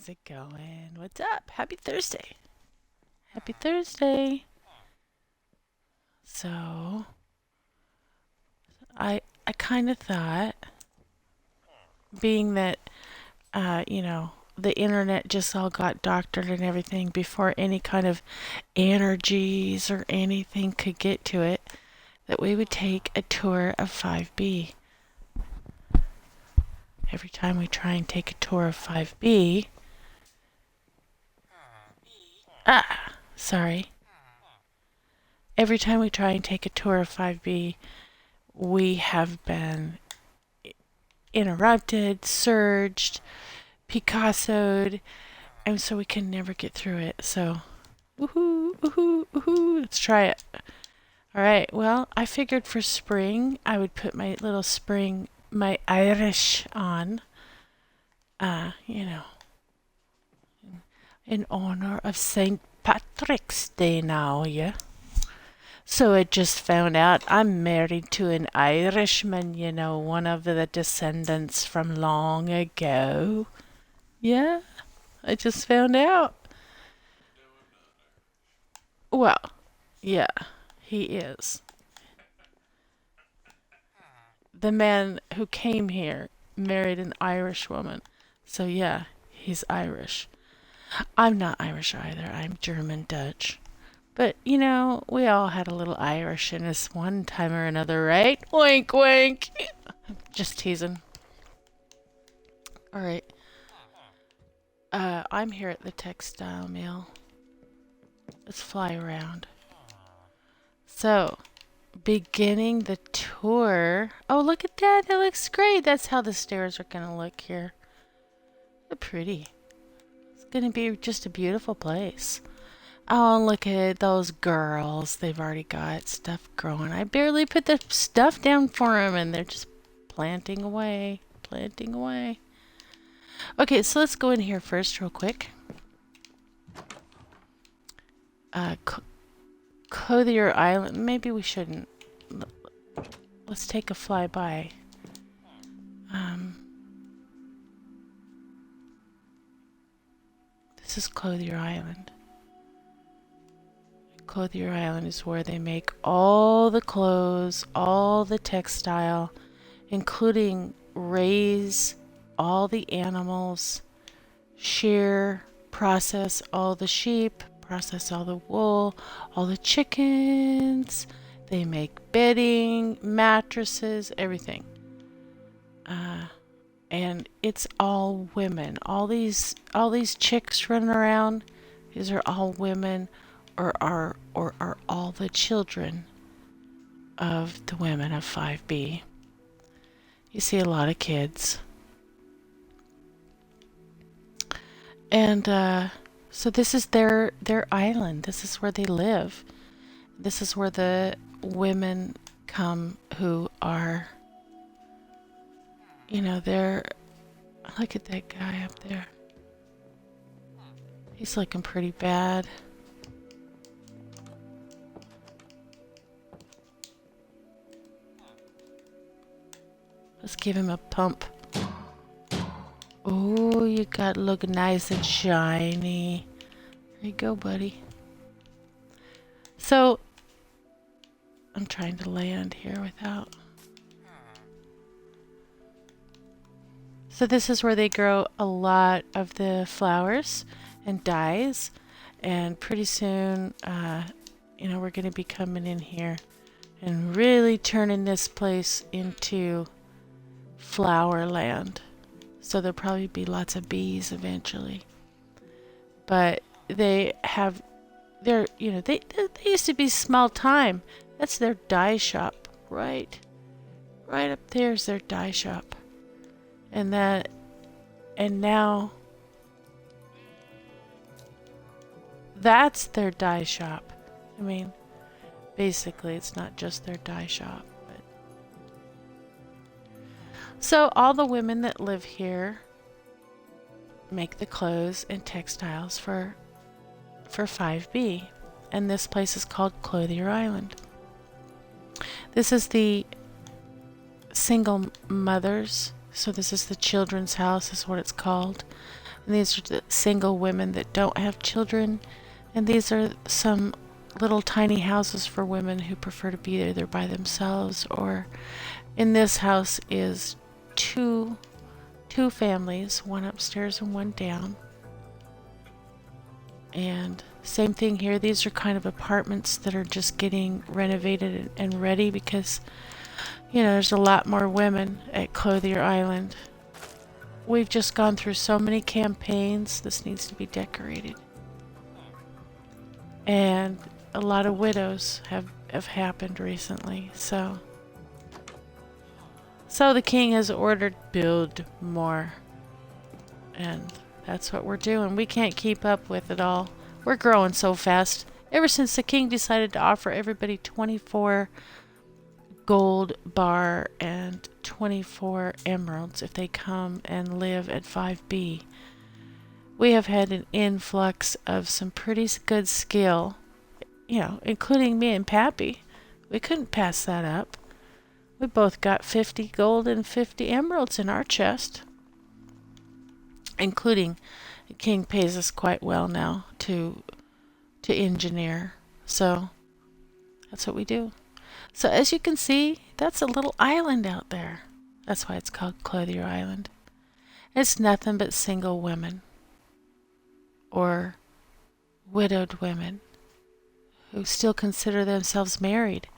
How's it going? What's up? Happy Thursday. Happy Thursday. So, I kind of thought, being that the internet just all got doctored and everything before any kind of energies or anything could get to it, that we would take a tour of 5B. Every time we try and take a tour of 5B, sorry. Every time we try and take a tour of 5B, we have been interrupted, surged, Picassoed, and so we can never get through it. So, woohoo, woohoo, woohoo, let's try it. All right, well, I figured for spring I would put my little spring, my Irish on, uh, you know, in honor of St. Patrick's Day now, yeah? So I just found out I'm married to an Irishman, one of the descendants from long ago. Yeah, I just found out. Well, yeah, he is. The man who came here married an Irish woman. So, yeah, he's Irish. I'm not Irish either. I'm German Dutch. But, we all had a little Irish in us one time or another, right? Wink, wink. Just teasing. All right. I'm here at the textile mill. Let's fly around. So, beginning the tour. Oh, look at that. That looks great. That's how the stairs are going to look here. They're pretty. It's going to be just a beautiful place. Oh, look at those girls. They've already got stuff growing. I barely put the stuff down for them, and they're just planting away. Planting away. Okay, so let's go in here first real quick. Clothier Island. Maybe we shouldn't. Let's take a flyby. This is Clothier Island. Clothier Island is where they make all the clothes, all the textile, including raise all the animals, shear, process all the sheep, process all the wool, all the chickens. They make bedding, mattresses, everything. And it's all women. All these chicks running around, these are all women, or are all the children of the women of 5B. You see a lot of kids. And so this is their island. This is where they live. This is where the women come who are, they're, look at that guy up there. He's looking pretty bad. Let's give him a pump. Oh, you got to look nice and shiny. There you go, buddy. So, I'm trying to land here without... So this is where they grow a lot of the flowers and dyes. And pretty soon, we're going to be coming in here and really turning this place into flower land. So there'll probably be lots of bees eventually. But they have they used to be small time. That's their dye shop, right? Right up there's their dye shop. And now that's their dye shop. I mean, basically it's not just their dye shop. So all the women that live here make the clothes and textiles for 5B, and this place is called Clothier Island. This is the single mothers, so this is the children's house, is what it's called. And these are the single women that don't have children. And these are some little tiny houses for women who prefer to be either by themselves or in this house is two families, one upstairs and one down. And same thing here. These are kind of apartments that are just getting renovated and ready because, you know, there's a lot more women at Clothier Island. We've just gone through so many campaigns. This needs to be decorated. And a lot of widows have happened recently. So the king has ordered build more. And that's what we're doing. We can't keep up with it all. We're growing so fast. Ever since the king decided to offer everybody 24 gold bar and 24 emeralds if they come and live at 5B. We have had an influx of some pretty good skill, you know, including me and Pappy. We couldn't pass that up. We both got 50 gold and 50 emeralds in our chest, including the king pays us quite well now to engineer. So that's what we do. So as you can see, that's a little island out there. That's why it's called Clothier Island. It's nothing but single women or widowed women who still consider themselves married,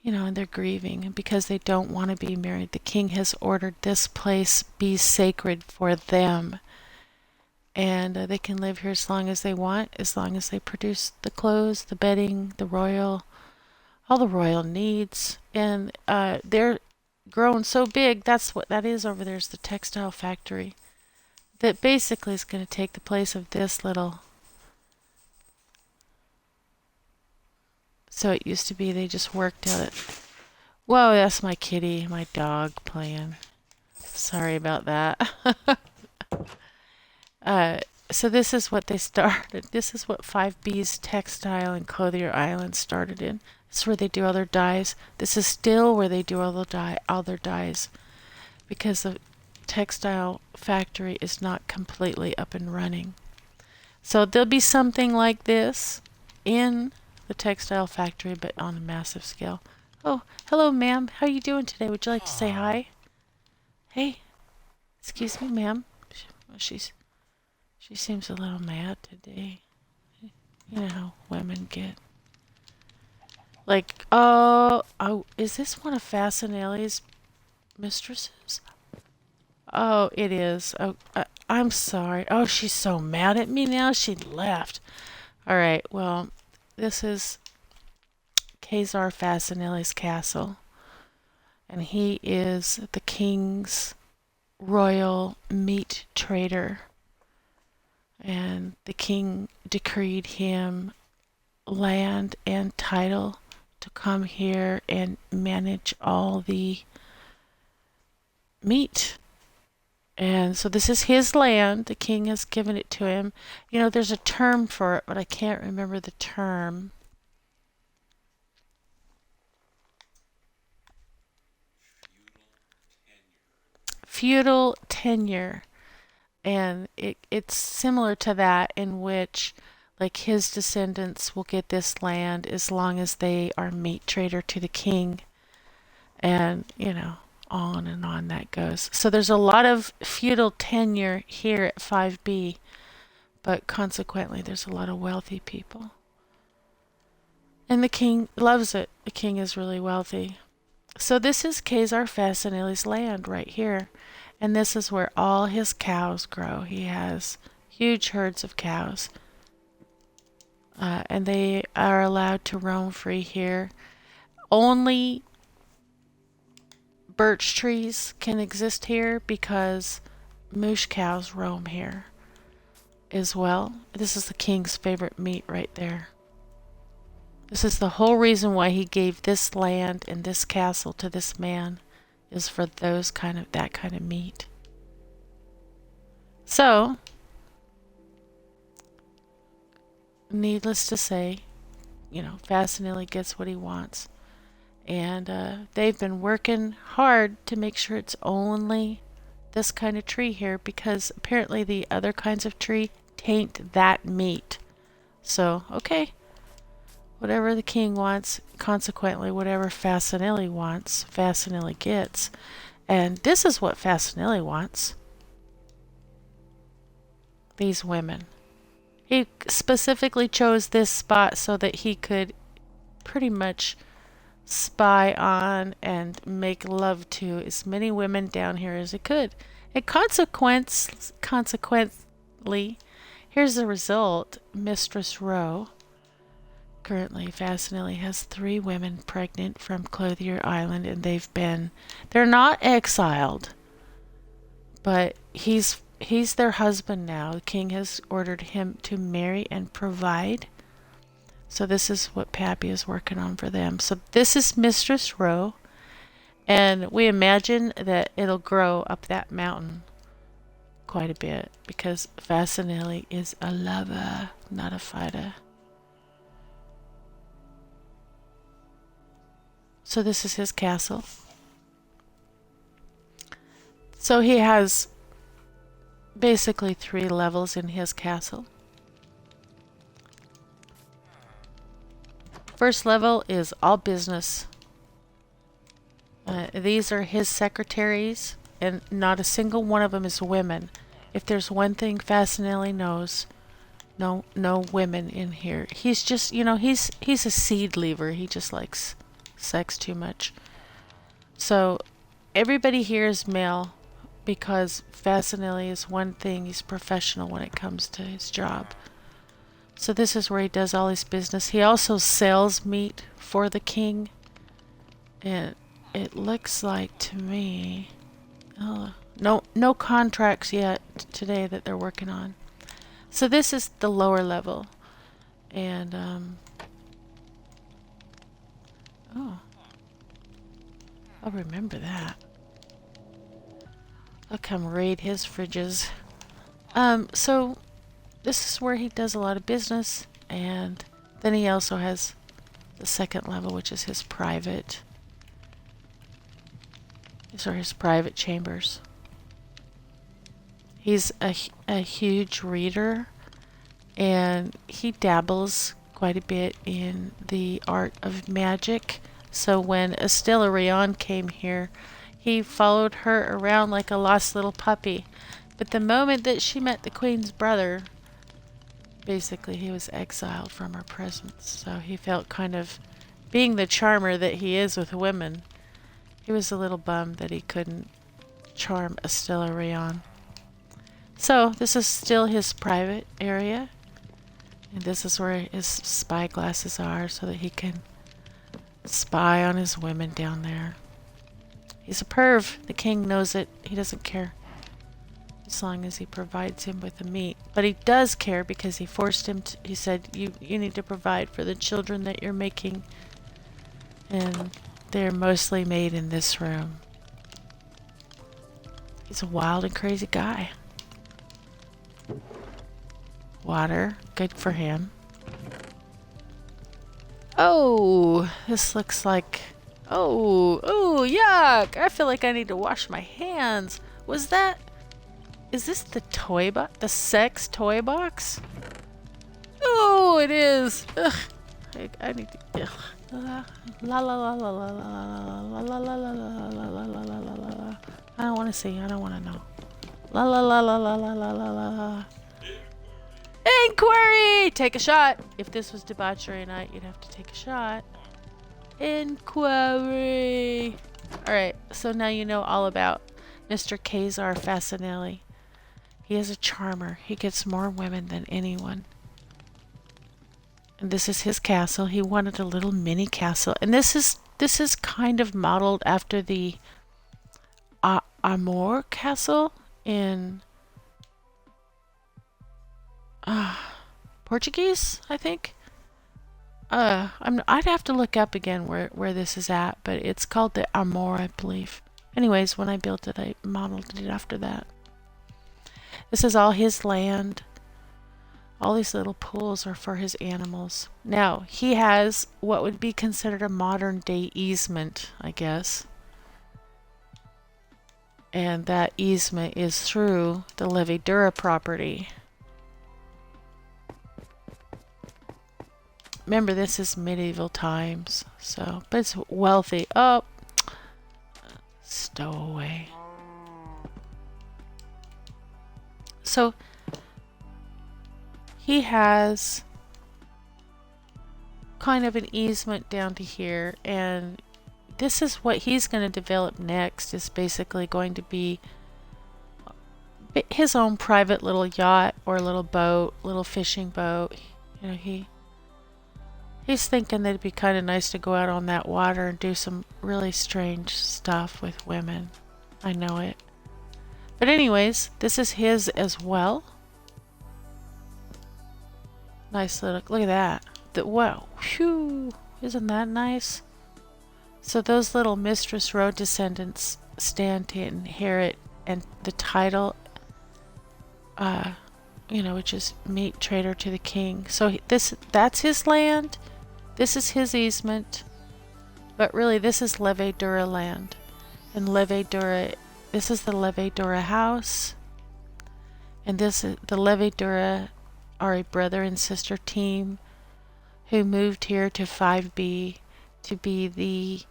you know, and they're grieving. And because they don't want to be married, the king has ordered this place be sacred for them. And they can live here as long as they want, as long as they produce the clothes, the bedding, all the royal needs. And they're grown so big. That's what that is over there, is the textile factory that basically is going to take the place of this little. So it used to be they just worked at it. Whoa, that's my kitty, my dog playing. Sorry about that. So this is what they started. This is what 5B's Textile and Clothier Island started in. This is where they do all their dyes. This is still where they do all their dyes, because the textile factory is not completely up and running. So there'll be something like this in the textile factory, but on a massive scale. Oh, hello, ma'am. How are you doing today? Would you like to say hi? Hey, excuse me, ma'am. She seems a little mad today. You know how women get. Like, oh, is this one of Fasinelli's mistresses? Oh, it is. Oh, I'm sorry. Oh, she's so mad at me now. She left. All right. Well, this is Kazar Fasinelli's castle, and he is the king's royal meat trader. And the king decreed him land and title to come here and manage all the meat. And so this is his land. The king has given it to him. You know, there's a term for it, but I can't remember the term. Feudal tenure. And it's similar to that, in which like his descendants will get this land as long as they are meat trader to the king. And, you know, on and on that goes. So there's a lot of feudal tenure here at 5B, but consequently there's a lot of wealthy people. And the king loves it. The king is really wealthy. So this is Kazar Fasinelli's land right here. And this is where all his cows grow. He has huge herds of cows. And they are allowed to roam free here. Only birch trees can exist here because moosh cows roam here as well. This is the king's favorite meat right there. This is the whole reason why he gave this land and this castle to this man, is for that kind of meat. So, needless to say, you know, Fasinelli gets what he wants. And they've been working hard to make sure it's only this kind of tree here because apparently the other kinds of tree taint that meat. So, okay. Whatever the king wants, consequently, whatever Fasanelli wants, Fasanelli gets. And this is what Fasanelli wants. These women. He specifically chose this spot so that he could pretty much spy on and make love to as many women down here as he could. And consequently, here's the result. Mistress Rowe. Currently, Fasanelli has 3 women pregnant from Clothier Island, and they're not exiled, but he's their husband now. The king has ordered him to marry and provide. So this is what Pappy is working on for them. So this is Mistress Rowe, and we imagine that it'll grow up that mountain quite a bit because Fasanelli is a lover, not a fighter. So this is his castle. So he has basically 3 levels in his castle. First level is all business. These are his secretaries, and not a single one of them is women. If there's one thing Fasanelli knows, no women in here. He's just, he's a seed lever. He just likes sex too much. So everybody here is male because Fasanelli is one thing. He's professional when it comes to his job. So this is where he does all his business. He also sells meat for the king. And it looks like to me, no contracts yet today that they're working on. So this is the lower level. And I'll remember that. I'll come raid his fridges. So this is where he does a lot of business, and then he also has the second level, which is his private. These are his private chambers. He's a huge reader, and he dabbles quite a bit in the art of magic. So when Estella Rayon came here, he followed her around like a lost little puppy. But the moment that she met the queen's brother, basically he was exiled from her presence. So he felt kind of, being the charmer that he is with women, he was a little bummed that he couldn't charm Estella Rayon. So this is still his private area. And this is where his spy glasses are so that he can spy on his women down there. He's a perv. The king knows it. He doesn't care as long as he provides him with the meat. But he does care because he forced him to, he said, you need to provide for the children that you're making. And they're mostly made in this room. He's a wild and crazy guy. Water, good for him. Oh, this looks like, oh, yuck. I feel like I need to wash my hands. Is this the toy box? The sex toy box? Oh, it is. Ugh. I need to, ugh. La la la la la la la la la la la la la la la la. I don't want to see. I don't want to know. La la la la la la la la la. Inquiry! Take a shot. If this was debauchery night, you'd have to take a shot. Inquiry. Alright, so now you know all about Mr. Kazar Fasanelli. He is a charmer. He gets more women than anyone. And this is his castle. He wanted a little mini castle. And this is kind of modeled after the Amor castle in Portuguese, I think. I'd have to look up again where this is at, but it's called the Amor, I believe. Anyways, when I built it, I modeled it after that. This is all his land. All these little pools are for his animals. Now, he has what would be considered a modern day easement, I guess. And that easement is through the Levy Dura property. Remember, this is medieval times, so, but it's wealthy. Oh, stowaway. So he has kind of an easement down to here, and this is what he's going to develop next, is basically going to be his own private little yacht or little boat, little fishing boat. You know, he's thinking that it'd be kind of nice to go out on that water and do some really strange stuff with women. I know it. But anyways, this is his as well. Nice little, look at that. Wow, whew, isn't that nice? So those little Mistress Road descendants stand to inherit and the title, you know, which is meat trader to the king. So that's his land. This is his easement. But really, this is Levy Dura land. And Levy Dura, this is the Levy Dura house. And this is the Levy Dura are a brother and sister team who moved here to 5B to be the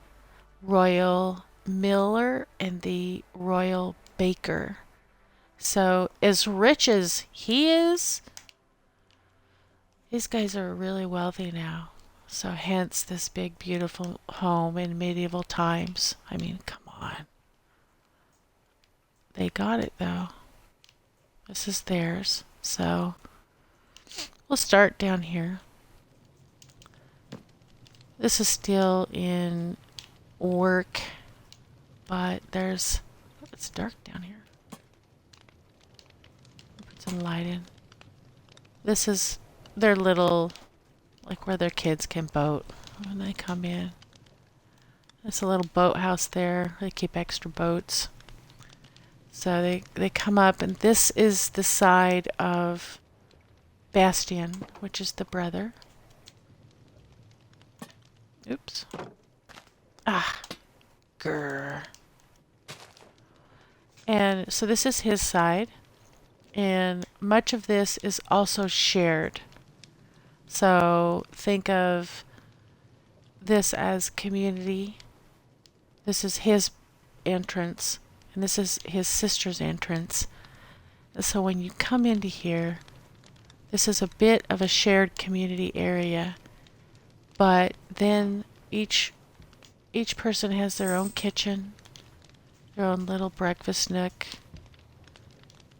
royal miller and the royal baker. So as rich as he is, these guys are really wealthy now. So hence this big beautiful home in medieval times. I mean, come on. They got it though. This is theirs. So we'll start down here. This is still in work, but it's dark down here. Put some light in. This is their little, like where their kids can boat when they come in. There's a little boathouse there. They keep extra boats. So they come up, and this is the side of Bastien, which is the brother. Oops. Ah. Grr. And so this is his side. And much of this is also shared. So think of this as community. This is his entrance. And this is his sister's entrance. So when you come into here, this is a bit of a shared community area. But then each person has their own kitchen, their own little breakfast nook,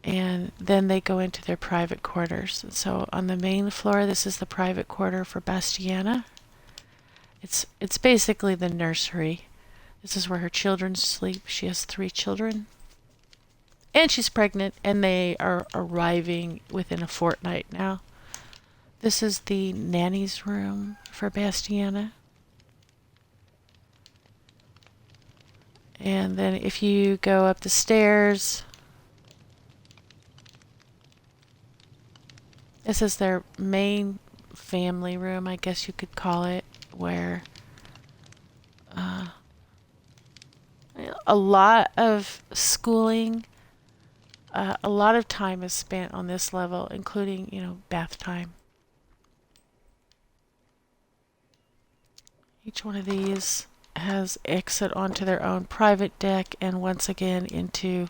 and then they go into their private quarters. So on the main floor, this is the private quarter for Bastiana. It's basically the nursery. This is where her children sleep. She has 3 children. And she's pregnant, and they are arriving within a fortnight now. This is the nanny's room for Bastiana. And then if you go up the stairs, this is their main family room, I guess you could call it, where a lot of schooling, a lot of time is spent on this level, including, you know, bath time. Each one of these has exit onto their own private deck and once again into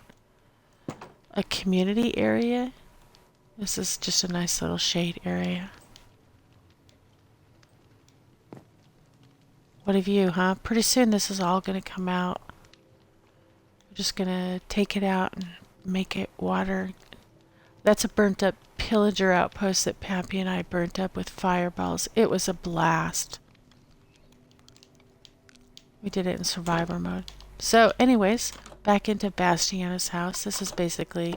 a community area. This is just a nice little shade area. What a view, huh? Pretty soon this is all going to come out. We're just going to take it out and make it water. That's a burnt up pillager outpost that Pappy and I burnt up with fireballs. It was a blast. We did it in survivor mode. So anyways, back into Bastiana's house. This is basically,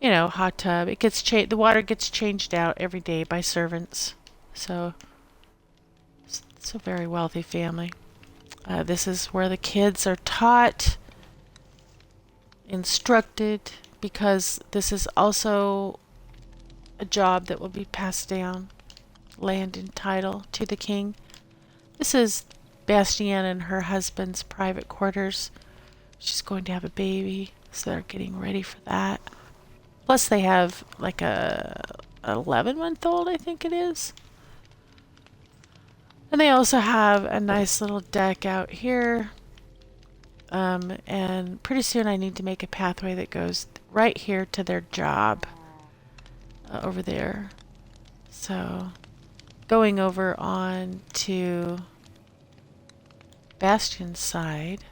you know, hot tub. It gets the water gets changed out every day by servants. So it's a very wealthy family. This is where the kids are taught, instructed, because this is also a job that will be passed down, land and title, to the king. This is Bastiana and her husband's private quarters, She's going to have a baby, so they're getting ready for that. Plus they have like a 11-month-old, I think it is. And they also have a nice little deck out here. And pretty soon I need to make a pathway that goes right here to their job over there. So going over on to Bastion's side.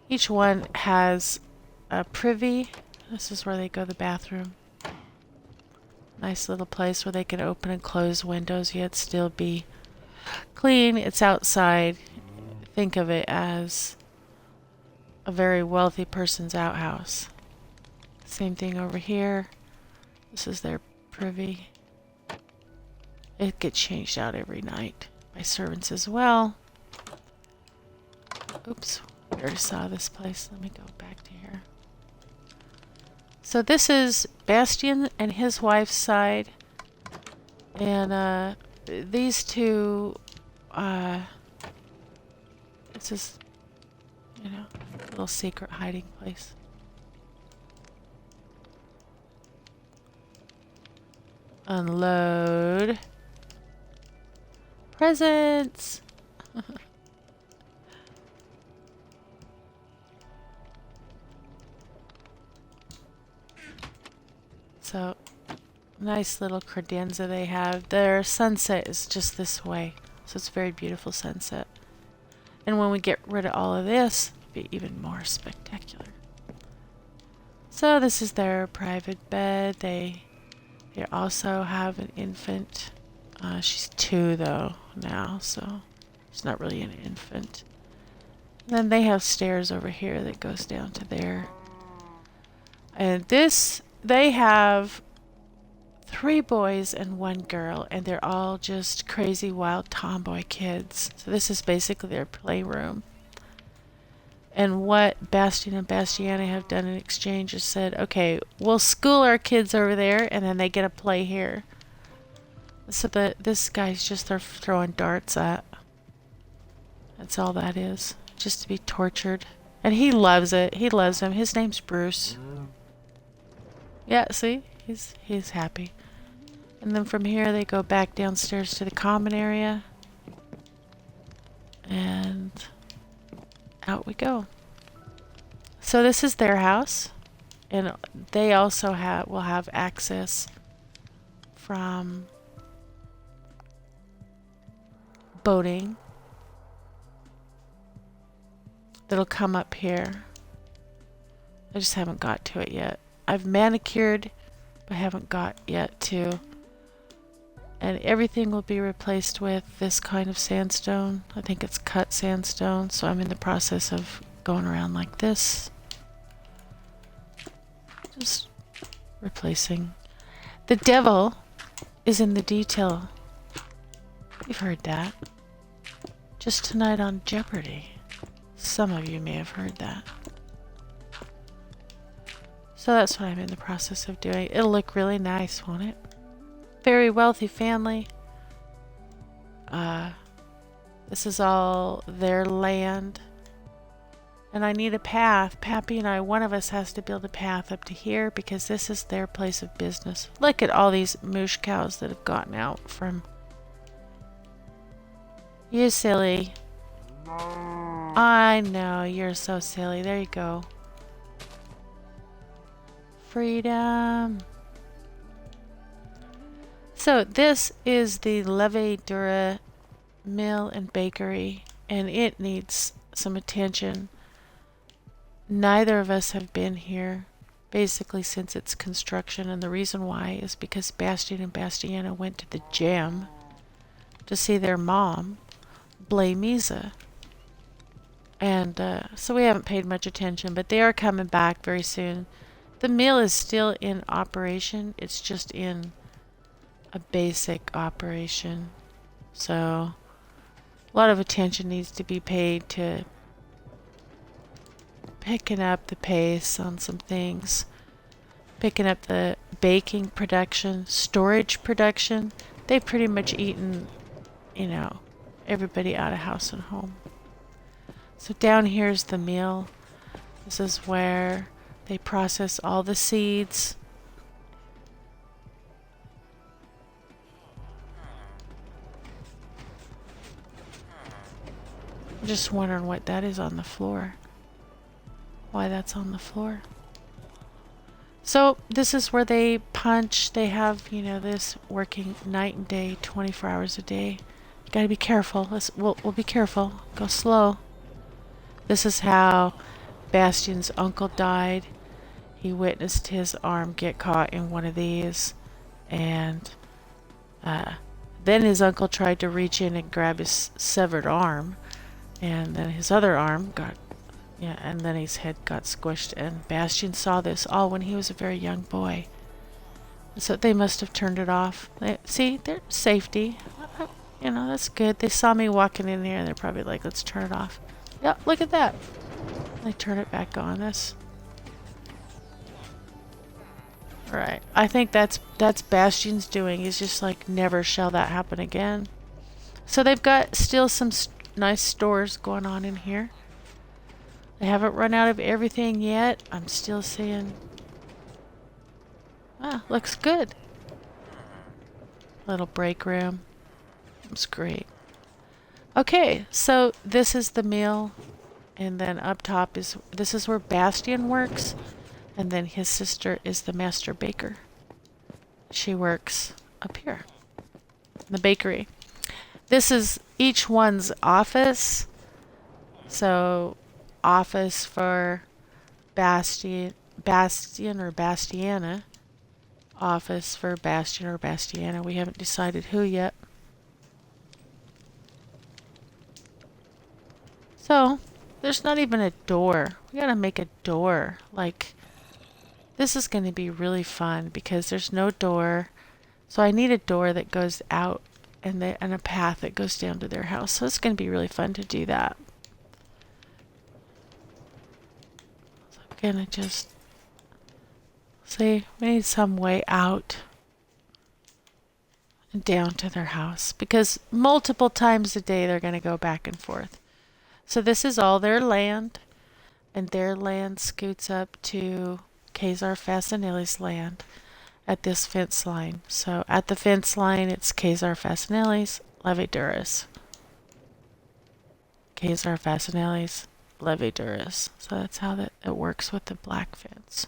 Each one has a privy. This is where they go to the bathroom. Nice little place where they can open and close windows yet still be clean. It's outside. Think of it as a very wealthy person's outhouse. Same thing over here. This is their privy. It gets changed out every night by servants as well. Oops, we already saw this place. Let me go back to here. So this is Bastion and his wife's side. And these two, this is, you know, a little secret hiding place. Unload. Presents! So, nice little credenza they have. Their sunset is just this way. So it's a very beautiful sunset. And when we get rid of all of this, it'll be even more spectacular. So this is their private bed. They also have an infant. She's 2 though now, so she's not really an infant. And then they have stairs over here that goes down to there. And this, they have 3 boys and 1 girl, and they're all just crazy wild tomboy kids. So this is basically their playroom. And what Bastion and Bastiana have done in exchange is said, okay, we'll school our kids over there, and then they get to play here. So this guy's just they're throwing darts at. That's all that is. Just to be tortured. And he loves it. He loves him. His name's Bruce. Yeah, see? He's happy. And then from here they go back downstairs to the common area. And out we go. So this is their house. And they also will have access from boating. That'll come up here. I just haven't got to it yet. I've manicured, but haven't got yet to. And everything will be replaced with this kind of sandstone. I think it's cut sandstone, so I'm in the process of going around like this. Just replacing. The devil is in the detail. You've heard that. Just tonight on Jeopardy! Some of you may have heard that. So that's what I'm in the process of doing. It'll look really nice, won't it? Very wealthy family. This is all their land. And I need a path. Pappy and I, one of us has to build a path up to here because this is their place of business. Look at all these moosh cows that have gotten out from... You silly. I know, you're so silly. There you go. Freedom. So this is the Levedura Mill and Bakery, and it needs some attention. Neither of us have been here basically since its construction, and the reason why is because Bastion and Bastiana went to the gym to see their mom, Blameza. And so we haven't paid much attention, but they are coming back very soon. The mill is still in operation. It's just in a basic operation. So a lot of attention needs to be paid to picking up the pace on some things. Picking up the baking production, storage production. They've pretty much eaten, you know, everybody out of house and home. So down here is the mill. This is where they process all the seeds. I'm just wondering what that is on the floor. Why that's on the floor. So this is where they punch. They have, you know, this working night and day, 24 hours a day. You gotta be careful. We'll be careful. Go slow. This is how Bastian's uncle died. He witnessed his arm get caught in one of these, and then his uncle tried to reach in and grab his severed arm, and then his other arm got, yeah, and then his head got squished, and Bastian saw this all when he was a very young boy. So they must have turned it off. See, there's safety. You know, that's good. They saw me walking in here, and they're probably like, let's turn it off. Yeah, look at that. They turn it back on. Right. I think that's Bastian's doing. He's just like, never shall that happen again. So they've got still some nice stores going on in here. They haven't run out of everything yet. I'm still seeing... Ah, looks good. Little break room. It's great. Okay, so this is the mill. And then up top this is where Bastian works. And then his sister is the master baker. She works up here in the bakery. This is each one's office. So office for Bastian or Bastiana. Office for Bastian or Bastiana. We haven't decided who yet. So there's not even a door. We gotta make a door. Like, this is going to be really fun because there's no door. So I need a door that goes out and a path that goes down to their house. So it's going to be really fun to do that. So I'm going to just see, we need some way out and down to their house because multiple times a day they're going to go back and forth. So this is all their land, and their land scoots up to Caesar Fasanelli's land at this fence line. So at the fence line, it's Caesar Fasanelli's, Levi Duris. Caesar Fasanelli's, Levi Duris. So that's how it works with the black fence.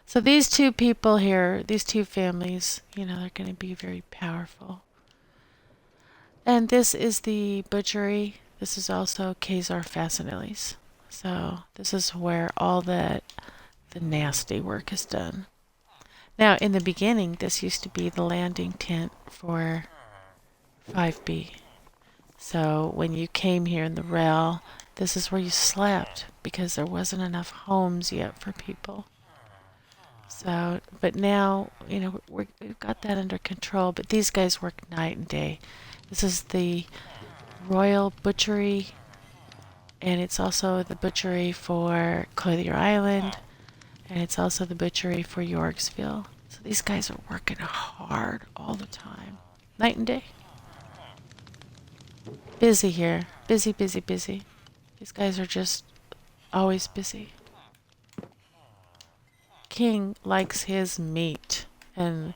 So these two people here, these two families, you know, they're going to be very powerful. And this is the butchery. This is also Caesar Fasanelli's. So this is where all the nasty work is done. Now, in the beginning, this used to be the landing tent for 5B. So when you came here in the rail, this is where you slept because there wasn't enough homes yet for people. So, but now, you know, we've got that under control, but these guys work night and day. This is the Royal Butchery, and it's also the butchery for Clothier Island. And it's also the butchery for Yorksville. So these guys are working hard all the time. Night and day. Busy here. Busy, busy, busy. These guys are just always busy. King likes his meat. And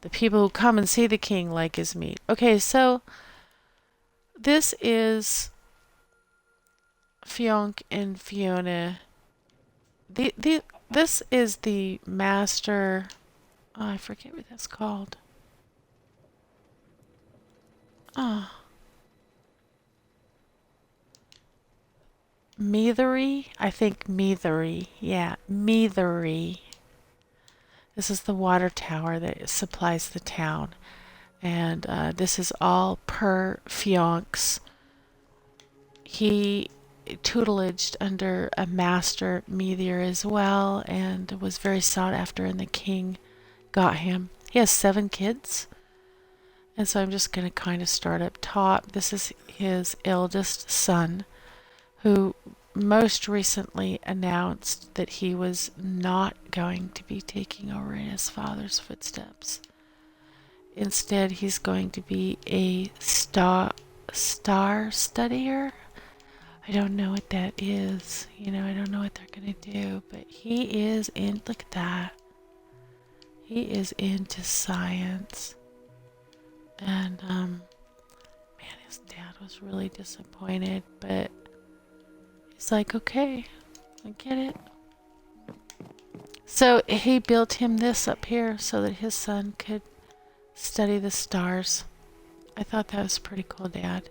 the people who come and see the king like his meat. Okay, so this is Fionk and Fiona. This is the master... Oh, I forget what that's called. Oh. Meathery? I think Meathery. Yeah, Meathery. This is the water tower that supplies the town. And this is all per Fionk's. He tutelaged under a master Meteor as well and was very sought after, and the king got him. He has 7 kids, and so I'm just going to kind of start up top. This is his eldest son, who most recently announced that he was not going to be taking over in his father's footsteps. Instead, he's going to be a star studier. I don't know what that is. You know, I don't know what they're going to do. But he is in, look at that. He is into science. And, man, his dad was really disappointed. But he's like, okay, I get it. So he built him this up here so that his son could study the stars. I thought that was pretty cool, Dad.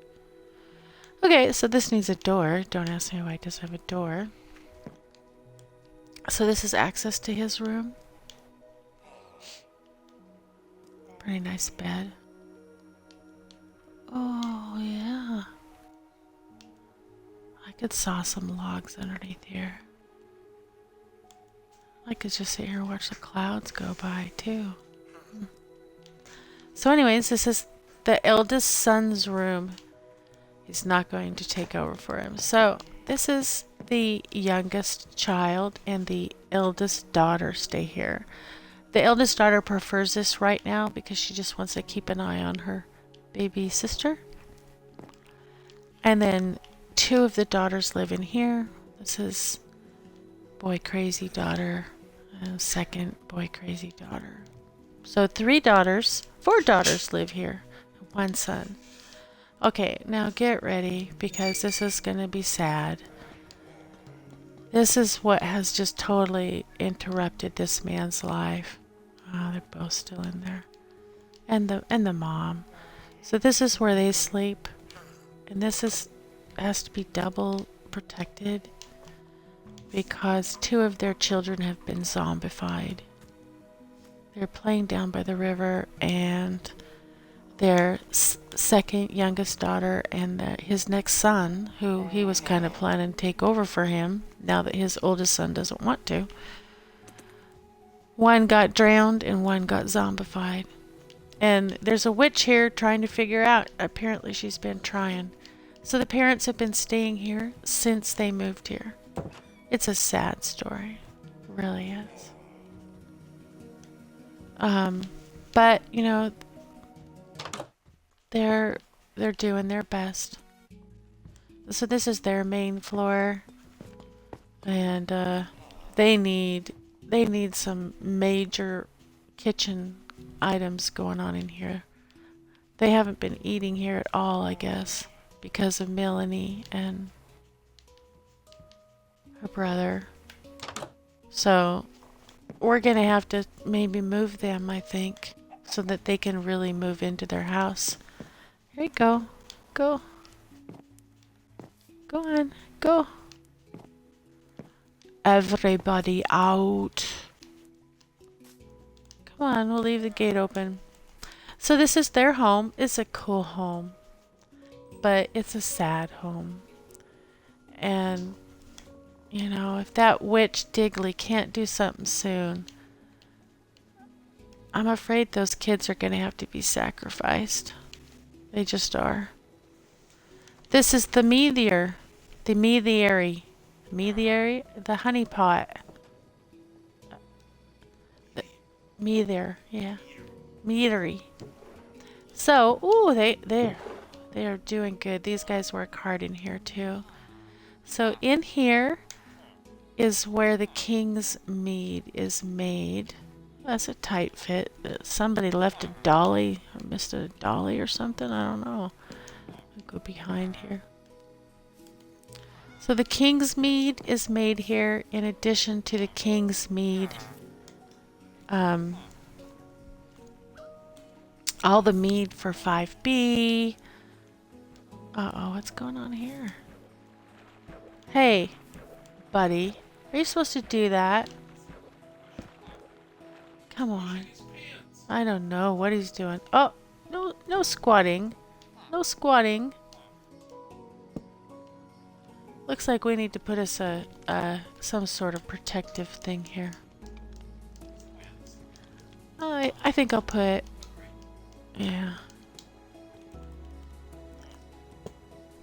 Okay, so this needs a door. Don't ask me why it doesn't have a door. So this is access to his room. Pretty nice bed. Oh, yeah. I could saw some logs underneath here. I could just sit here and watch the clouds go by, too. So anyways, this is the eldest son's room. He's not going to take over for him. So this is the youngest child, and the eldest daughter stay here. The eldest daughter prefers this right now because she just wants to keep an eye on her baby sister. And then two of the daughters live in here. This is boy crazy daughter and second boy crazy daughter. So four daughters live here, one son. Okay, now get ready because this is going to be sad. This is what has just totally interrupted this man's life. Oh, they're both still in there. And the mom. So this is where they sleep. And this has to be double protected because two of their children have been zombified. They're playing down by the river, and their second youngest daughter and his next son, who he was kind of planning to take over for him now that his oldest son doesn't want to. One got drowned and one got zombified. And there's a witch here trying to figure out. Apparently she's been trying. So the parents have been staying here since they moved here. It's a sad story. It really is. But, you know, they're doing their best. So this is their main floor, and they need some major kitchen items going on in here. They haven't been eating here at all, I guess, because of Melanie and her brother. So we're gonna have to maybe move them, I think, so that they can really move into their house. Here you go. Go. Go on. Go. Everybody out. Come on, we'll leave the gate open. So this is their home. It's a cool home, but it's a sad home. And, you know, if that witch Digley can't do something soon, I'm afraid those kids are going to have to be sacrificed. They just are. This is the meteor. The meteorary. Meteorary? The honeypot. Meteor, yeah. Meteory. So, ooh, they are doing good. These guys work hard in here too. So in here is where the king's mead is made. That's a tight fit. Somebody left a dolly, or missed a dolly or something. I don't know. I'll go behind here. So the king's mead is made here in addition to the king's mead. All the mead for 5B. Uh-oh, what's going on here? Hey, buddy. Are you supposed to do that? Come on. I don't know what he's doing. Oh, no squatting. No squatting. Looks like we need to put us some sort of protective thing here. I think I'll put... Yeah.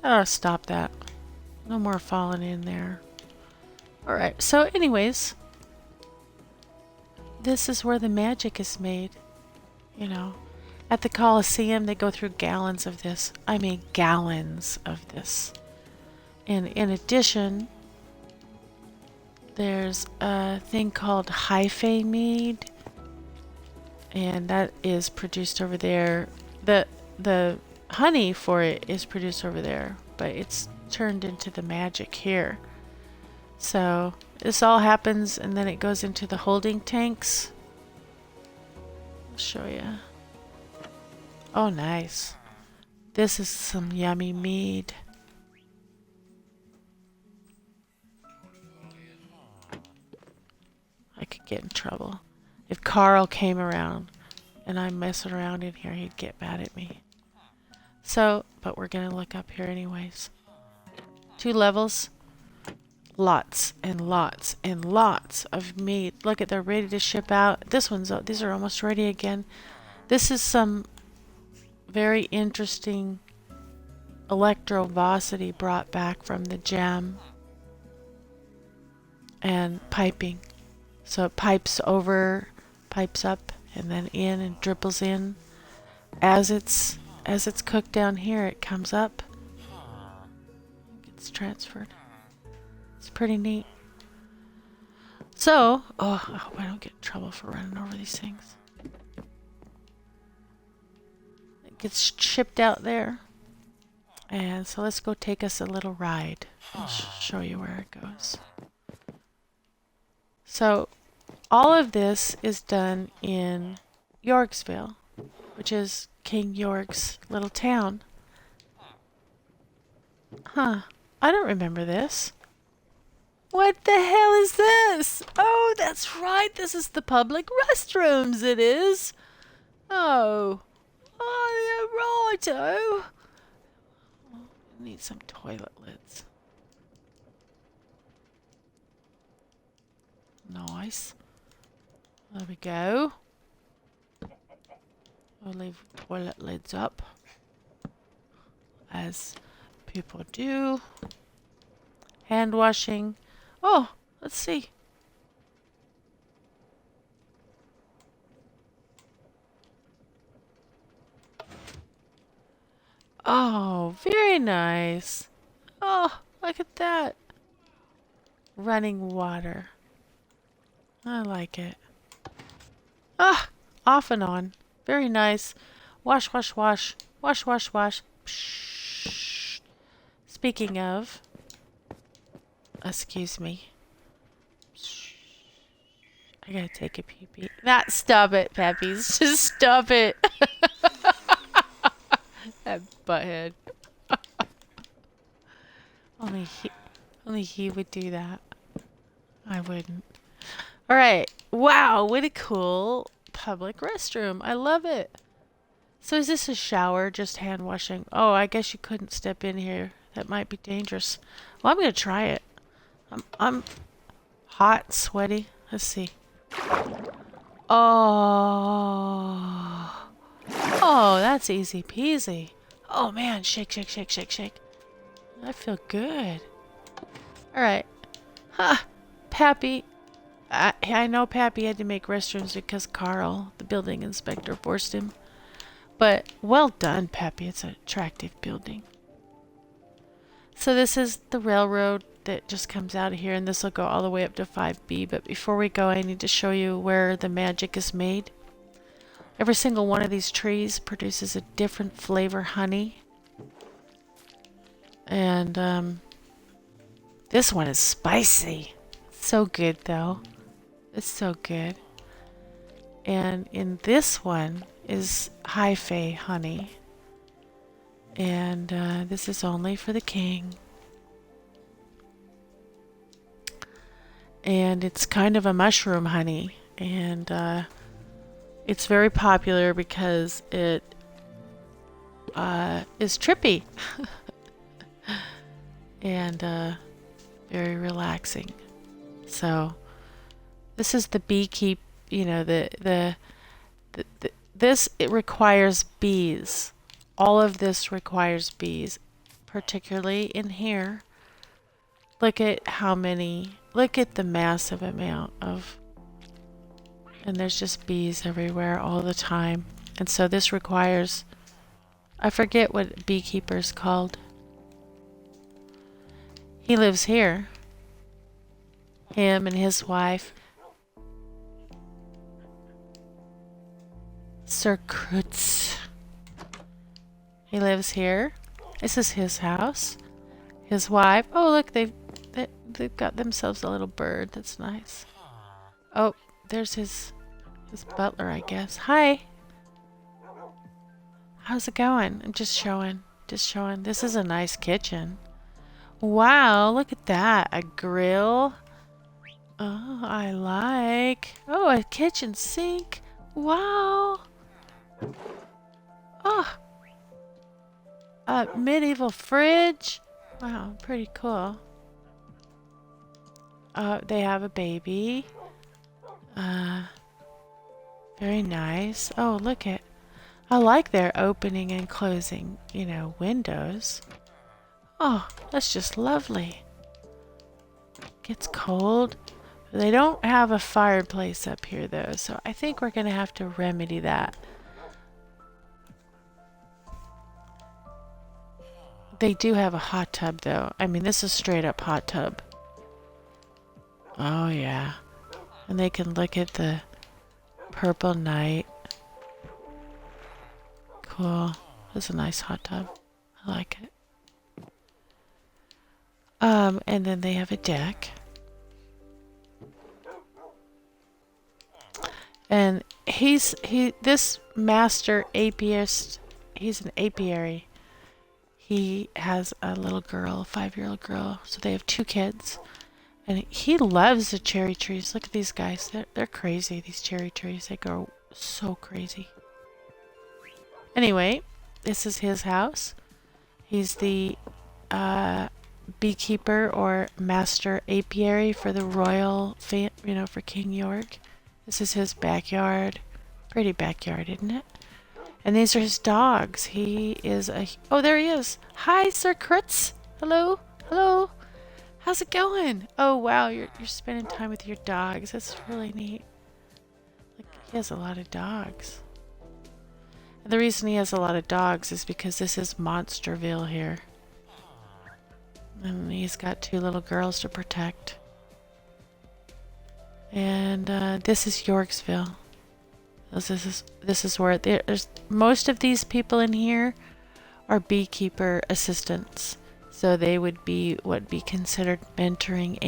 Oh, stop that. No more falling in there. Alright, so anyways, this is where the magic is made, you know. At the Colosseum, they go through gallons of this. I mean, gallons of this. And in addition, there's a thing called Hyphae mead, and that is produced over there. The honey for it is produced over there, but it's turned into the magic here. So this all happens, and then it goes into the holding tanks. I'll show you. Oh, nice. This is some yummy mead. I could get in trouble. If Carl came around and I'm messing around in here, he'd get mad at me. So, but we're gonna look up here anyways. 2 levels. Lots and lots and lots of meat. Look at, they're ready to ship out. These are almost ready again. This is some very interesting electrovosity brought back from the gem and piping. So it pipes up and then in and dribbles in. As it's cooked down here, it comes up, gets transferred. It's pretty neat. So, I hope I don't get in trouble for running over these things. It gets shipped out there. And so let's go take us a little ride. I'll show you where it goes. So, all of this is done in Yorksville, which is King York's little town. Huh. I don't remember this. What the hell is this? Oh, that's right. This is the public restrooms, it is. Oh. Oh, yeah, righto. Need some toilet lids. Nice. There we go. We'll leave toilet lids up, as people do. Hand washing. Oh, let's see. Oh, very nice. Oh, look at that. Running water. I like it. Ah, off and on. Very nice. Wash, wash, wash. Wash, wash, wash. Psh. Speaking of, excuse me. I gotta take a pee-pee. Stop it, Pappies. Just stop it. That butthead. Only he would do that. I wouldn't. Alright. Wow, what a cool public restroom. I love it. So is this a shower, just hand washing? Oh, I guess you couldn't step in here. That might be dangerous. Well, I'm gonna try it. I'm hot, sweaty. Let's see. Oh. Oh, that's easy peasy. Oh man, shake, shake, shake, shake, shake. I feel good. Alright. Ha! Pappy. I know Pappy had to make restrooms because Carl, the building inspector, forced him. But well done, Pappy. It's an attractive building. So this is the railroad that just comes out of here, and this will go all the way up to 5B. But before we go, I need to show you where the magic is made. Every single one of these trees produces a different flavor honey. And this one is spicy. So good, though. It's so good. And in this one is Hyphae honey. And this is only for the king. And it's kind of a mushroom honey. And it's very popular because it is trippy. And very relaxing. So this is the beekeep, you know, this, it requires bees. All of this requires bees, particularly in here. Look at how many, look at the massive amount of, and there's just bees everywhere all the time. And so this requires, I forget what beekeeper's called. He lives here. Him and his wife. Sir Krutz. He lives here. This is his house. His wife. Oh, look, they've got themselves a little bird. That's nice. Oh, there's his butler, I guess. Hi. How's it going? I'm just showing. This is a nice kitchen. Wow, look at that. A grill. Oh, I like. Oh, a kitchen sink. Wow. Oh. A medieval fridge. Wow, pretty cool. They have a baby. Very nice. Oh, look at. I like their opening and closing, you know, windows. Oh, that's just lovely. Gets cold. They don't have a fireplace up here though, so I think we're gonna have to remedy that. They do have a hot tub though. I mean, this is straight up hot tub. Oh yeah. And they can look at the purple night. Cool. That's a nice hot tub. I like it. And then they have a deck. And this master apiarist, he's an apiary. He has a little girl, a 5-year-old girl. So they have 2 kids. And he loves the cherry trees. Look at these guys. They're crazy, these cherry trees. They grow so crazy. Anyway, this is his house. He's the beekeeper or master apiary for the royal, for King York. This is his backyard. Pretty backyard, isn't it? And these are his dogs. He is a... Oh, there he is. Hi, Sir Krutz. Hello. Hello. How's it going? Oh, wow. You're spending time with your dogs. That's really neat. Like, he has a lot of dogs. And the reason he has a lot of dogs is because this is Monsterville here. And he's got 2 little girls to protect. And this is Yorksville. This is where there's most of these people in here are beekeeper assistants. So they would be what be considered mentoring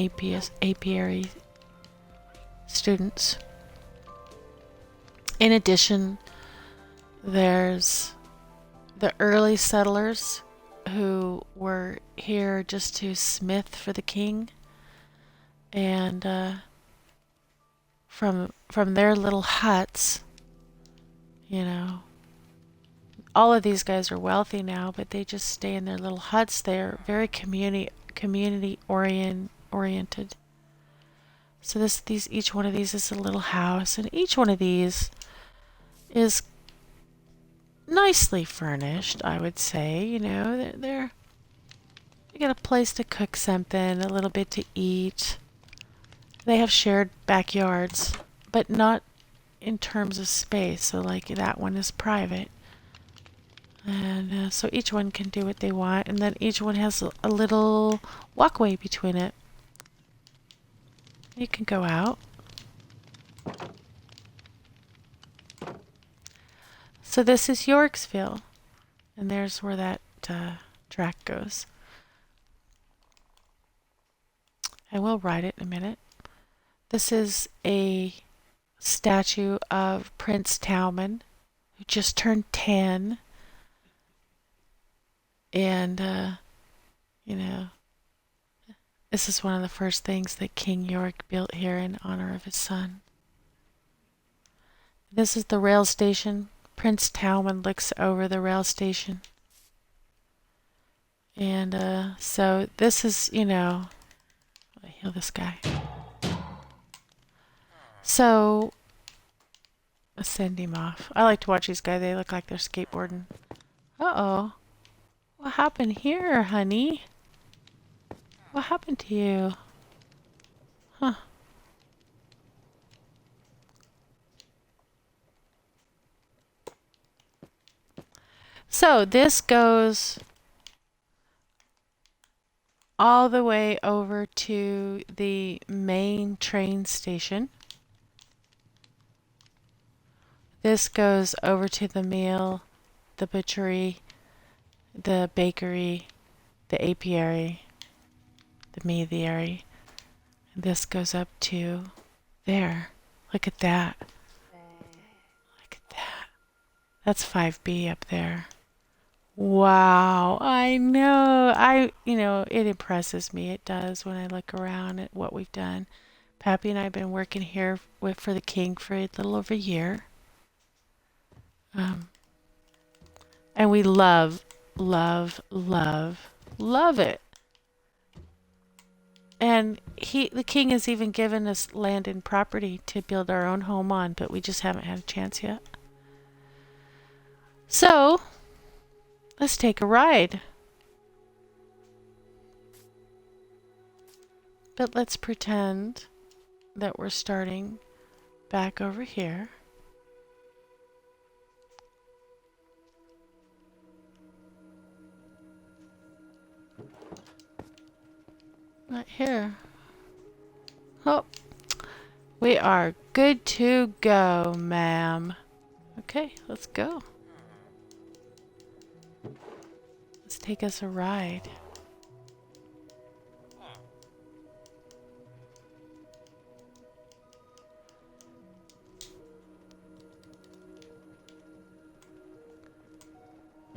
apiary students. In addition, there's the early settlers who were here just to smith for the king. And from their little huts, you know, all of these guys are wealthy now, but they just stay in their little huts. They're very community oriented. So each one of these is a little house, and each one of these is nicely furnished, I would say. You know, they got a place to cook something, a little bit to eat. They have shared backyards, but not in terms of space. So like that one is private. And so each one can do what they want, and then each one has a little walkway between it. You can go out. So this is Yorksville, and there's where that track goes. I will ride it in a minute. This is a statue of Prince Talman, who just turned 10. And, you know, this is one of the first things that King York built here in honor of his son. This is the rail station. Prince Talman looks over the rail station. And so this is, you know, I heal this guy. So, let's send him off. I like to watch these guys. They look like they're skateboarding. Uh-oh. What happened here, honey? What happened to you? Huh. So this goes all the way over to the main train station. This goes over to the mill, the butchery, the bakery, the apiary, the meathery. And this goes up to there. Look at that. Look at that. That's 5B up there. Wow, I know. It impresses me. It does when I look around at what we've done. Pappy and I have been working here for the King for a little over a year. And we love, love, love, love it. And the King has even given us land and property to build our own home on, but we just haven't had a chance yet. So, let's take a ride. But let's pretend that we're starting back over here. Right here. Oh, we are good to go, ma'am. Okay, let's go. Let's take us a ride.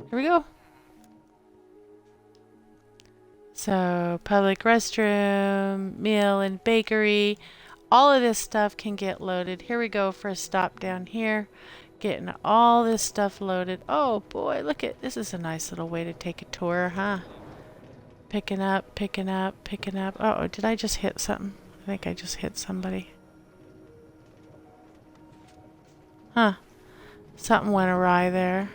Here we go. So, public restroom, meal and bakery. All of this stuff can get loaded. Here we go for a stop down here. Getting all this stuff loaded. Oh boy, look at this. Is a nice little way to take a tour, huh? Picking up, picking up, picking up. Uh oh, did I just hit something? I think I just hit somebody. Huh. Something went awry there.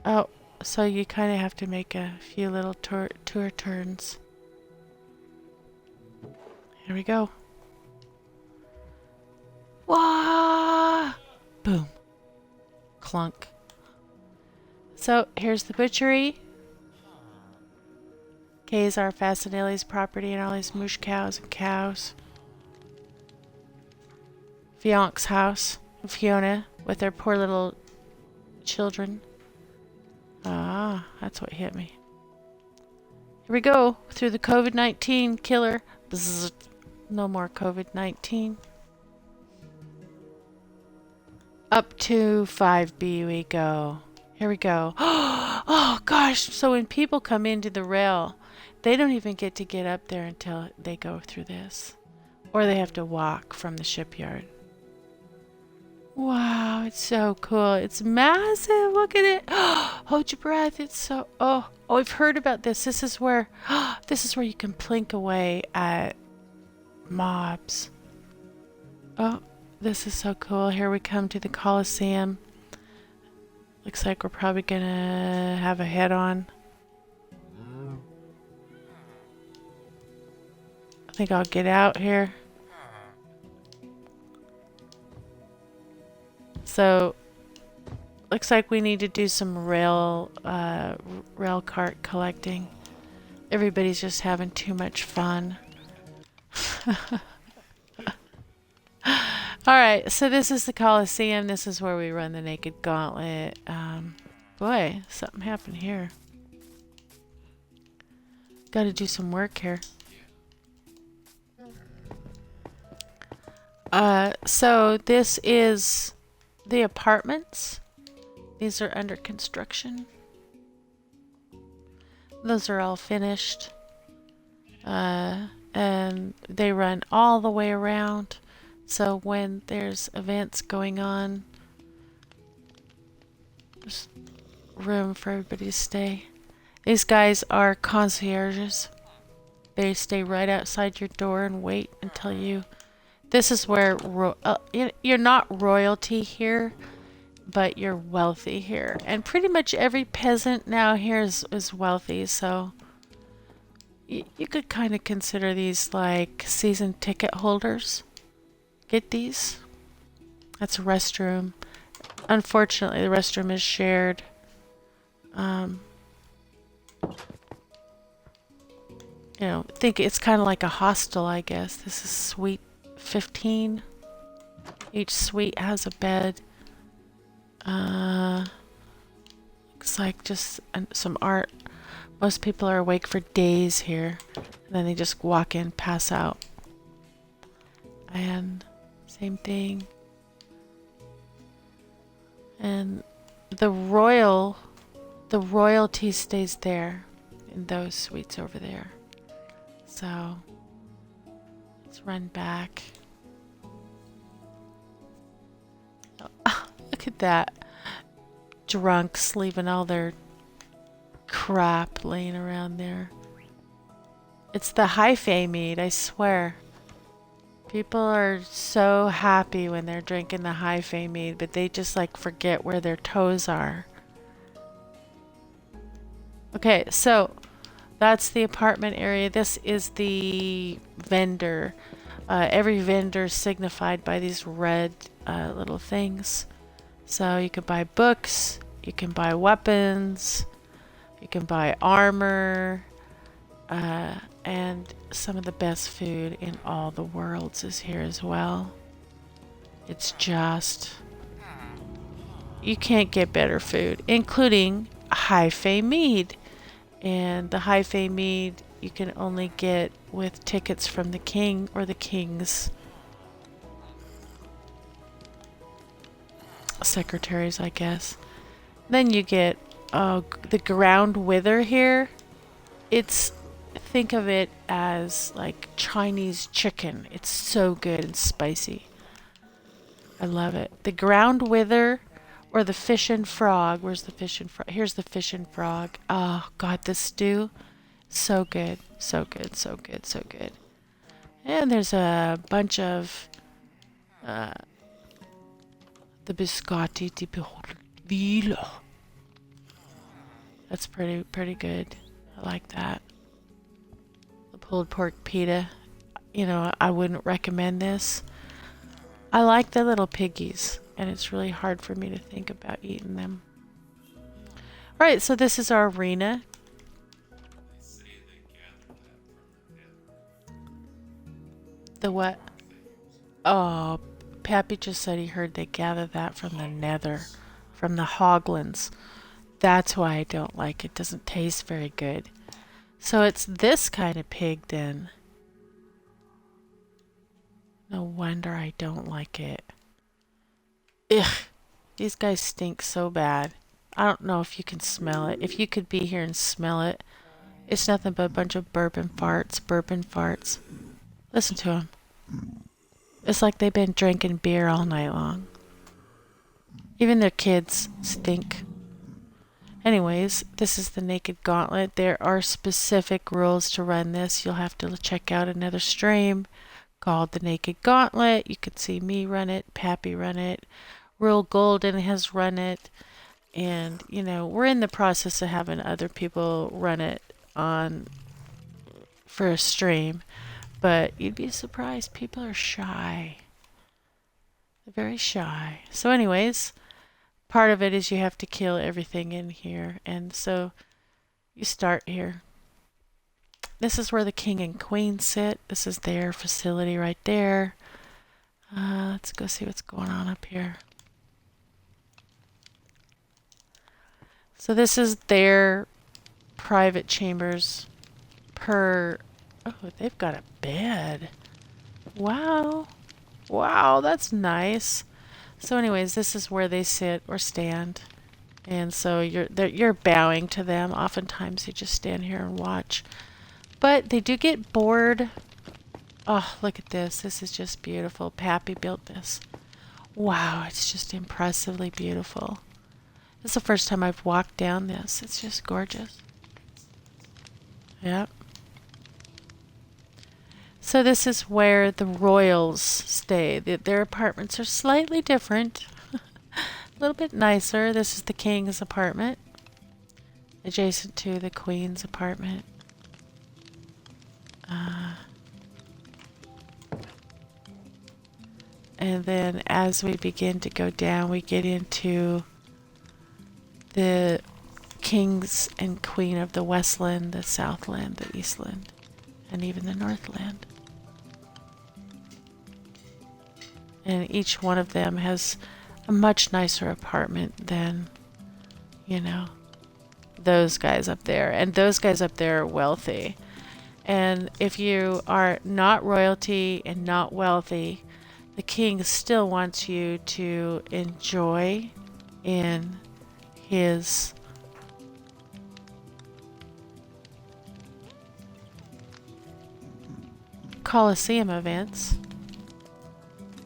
Oh, so you kind of have to make a few little tour turns. Here we go. Wah! Boom. Clunk. So here's the butchery. Kazar Fasinelli's property and all these moosh cows and cows. Fionk's house. Fiona with their poor little children. Ah, that's what hit me. Here we go through the COVID-19 killer. Bzzz. No more COVID-19. Up to 5B we go. Here we go. Oh gosh, so when people come into the rail, they don't even get up there until they go through this. Or they have to walk from the shipyard. Wow, it's so cool. It's massive. Look at it. Hold your breath. It's so... Oh, I've heard about this. This is where you can plink away at mobs. Oh, this is so cool. Here we come to the Coliseum. Looks like we're probably gonna have a head-on. I think I'll get out here. So, looks like we need to do some rail cart collecting. Everybody's just having too much fun. Alright, so this is the Coliseum. This is where we run the Naked Gauntlet. Boy, something happened here. Gotta do some work here. So this is the apartments. These are under construction. Those are all finished. And they run all the way around. So when there's events going on, there's room for everybody to stay. These guys are concierges. They stay right outside your door and wait until you... This is where you're not royalty here, but you're wealthy here. And pretty much every peasant now here is wealthy, so you could kind of consider these like season ticket holders. Get these. That's a restroom. Unfortunately, the restroom is shared. You know, think it's kind of like a hostel, I guess. This is suite 15. Each suite has a bed. Looks like just some art. Most people are awake for days here. And then they just walk in, pass out. And same thing. And the royalty stays there in those suites over there. So let's run back. Oh, look at that. Drunks leaving all their crap laying around there. It's the Hi-Fi mead, I swear. People are so happy when they're drinking the Hi-Fi mead, but they just like forget where their toes are. Okay, so that's the apartment area. This is the vendor. Every vendor is signified by these red little things. So you can buy books, you can buy weapons, you can buy armor, and some of the best food in all the worlds is here as well. It's just... you can't get better food, including Hi-Fi mead. And the Hi-Fi mead you can only get with tickets from the king or the king's secretaries, I guess. Then you get the ground wither here. It's, think of it as like Chinese chicken. It's so good and spicy. I love it. The ground wither or the fish and frog. Where's the fish and frog? Here's the fish and frog. Oh God, this stew. So good. So good. So good. So good. And there's a bunch of the biscotti di polvillo. That's pretty good. I like that. The pulled pork pita. You know, I wouldn't recommend this. I like the little piggies, and it's really hard for me to think about eating them. Alright, so this is our arena. The what? Oh, Pappy just said he heard they gather that from the nether, from the hoglins. That's why I don't like it. It doesn't taste very good. So it's this kind of pig then. No wonder I don't like it. Ugh. These guys stink so bad. I don't know if you can smell it. If you could be here and smell it. It's nothing but a bunch of burping farts. Listen to them. It's like they've been drinking beer all night long. Even their kids stink. Anyways, this is the Naked Gauntlet. There are specific rules to run this. You'll have to check out another stream called the Naked Gauntlet. You could see me run it, Pappy run it, Real Golden has run it, and you know, we're in the process of having other people run it on for a stream, but you'd be surprised, people are shy. They're very shy. So anyways, part of it is you have to kill everything in here, and so you start here. This is where the king and queen sit. This is their facility right there. Let's go see what's going on up here. So this is their private chambers per... oh, they've got a bed. Wow. Wow, that's nice. So anyways, this is where they sit or stand. And so you're bowing to them. Oftentimes you just stand here and watch. But they do get bored. Oh, look at this. This is just beautiful. Pappy built this. Wow, it's just impressively beautiful. This is the first time I've walked down this. It's just gorgeous. Yep. So this is where the royals stay. Their apartments are slightly different. A little bit nicer. This is the king's apartment, adjacent to the queen's apartment. And then as we begin to go down, we get into the kings and queen of the Westland, the Southland, the Eastland, and even the Northland. And each one of them has a much nicer apartment than, you know, those guys up there. And those guys up there are wealthy. And if you are not royalty and not wealthy, the king still wants you to enjoy in his Colosseum events.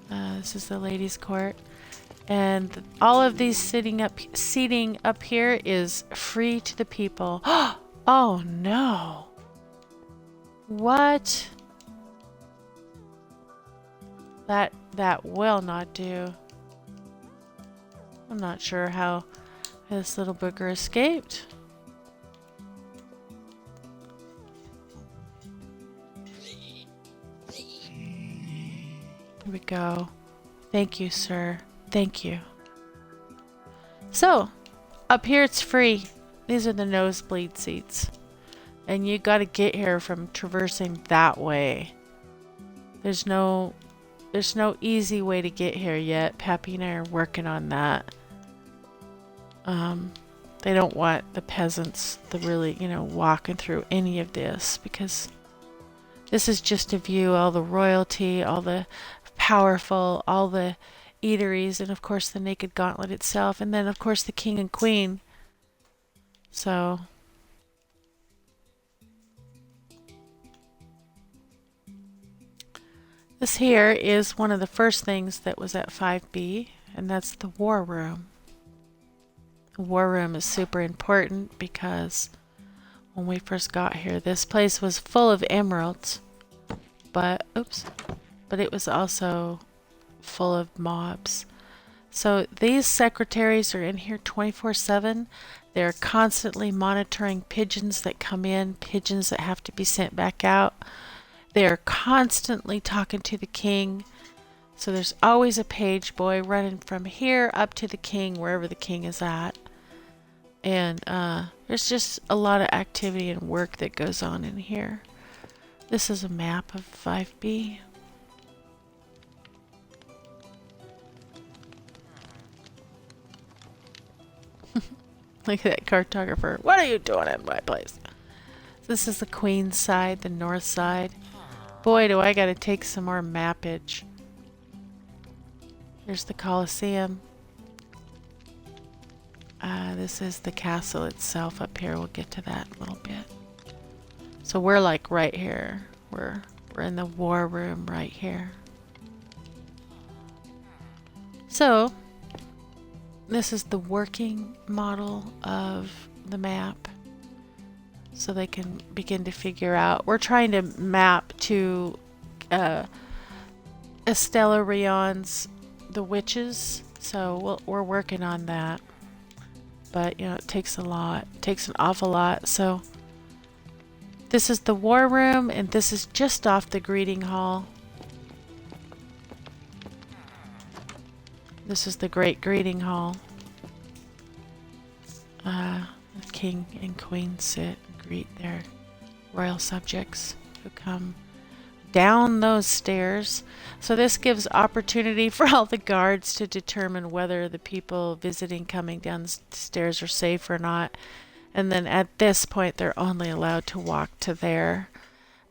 This is the ladies' court. And all of these seating up here is free to the people. Oh no. What? That will not do. I'm not sure how this little booger escaped. Here we go. Thank you, sir. Thank you. So, up here it's free. These are the nosebleed seats. And you gotta get here from traversing that way. There's no easy way to get here yet. Pappy and I are working on that. They don't want the peasants to really, walking through any of this, because this is just to view all the royalty, all the powerful, all the eateries, and of course the Naked Gauntlet itself, and then of course the king and queen. So this here is one of the first things that was at 5B, and that's the war room. The war room is super important because when we first got here, this place was full of emeralds, but it was also full of mobs. So these secretaries are in here 24/7. They're constantly monitoring pigeons that come in, pigeons that have to be sent back out. They're constantly talking to the king. So there's always a page boy running from here up to the king, wherever the king is at. And there's just a lot of activity and work that goes on in here. This is a map of 5B. Look at that cartographer. What are you doing in my place? This is the queen's side, the north side. Boy, do I gotta take some more mappage. There's the Colosseum. This is the castle itself up here. We'll get to that a little bit. So we're like right here. We're in the war room right here. So this is the working model of the map. So they can begin to figure out. We're trying to map to Estella Rion's The Witches. So we're working on that. But, it takes a lot. It takes an awful lot. So this is the war room, and this is just off the greeting hall. This is the great greeting hall. The king and queen sit and greet their royal subjects who come down those stairs. So this gives opportunity for all the guards to determine whether the people visiting coming down the stairs are safe or not. And then at this point, they're only allowed to walk to there,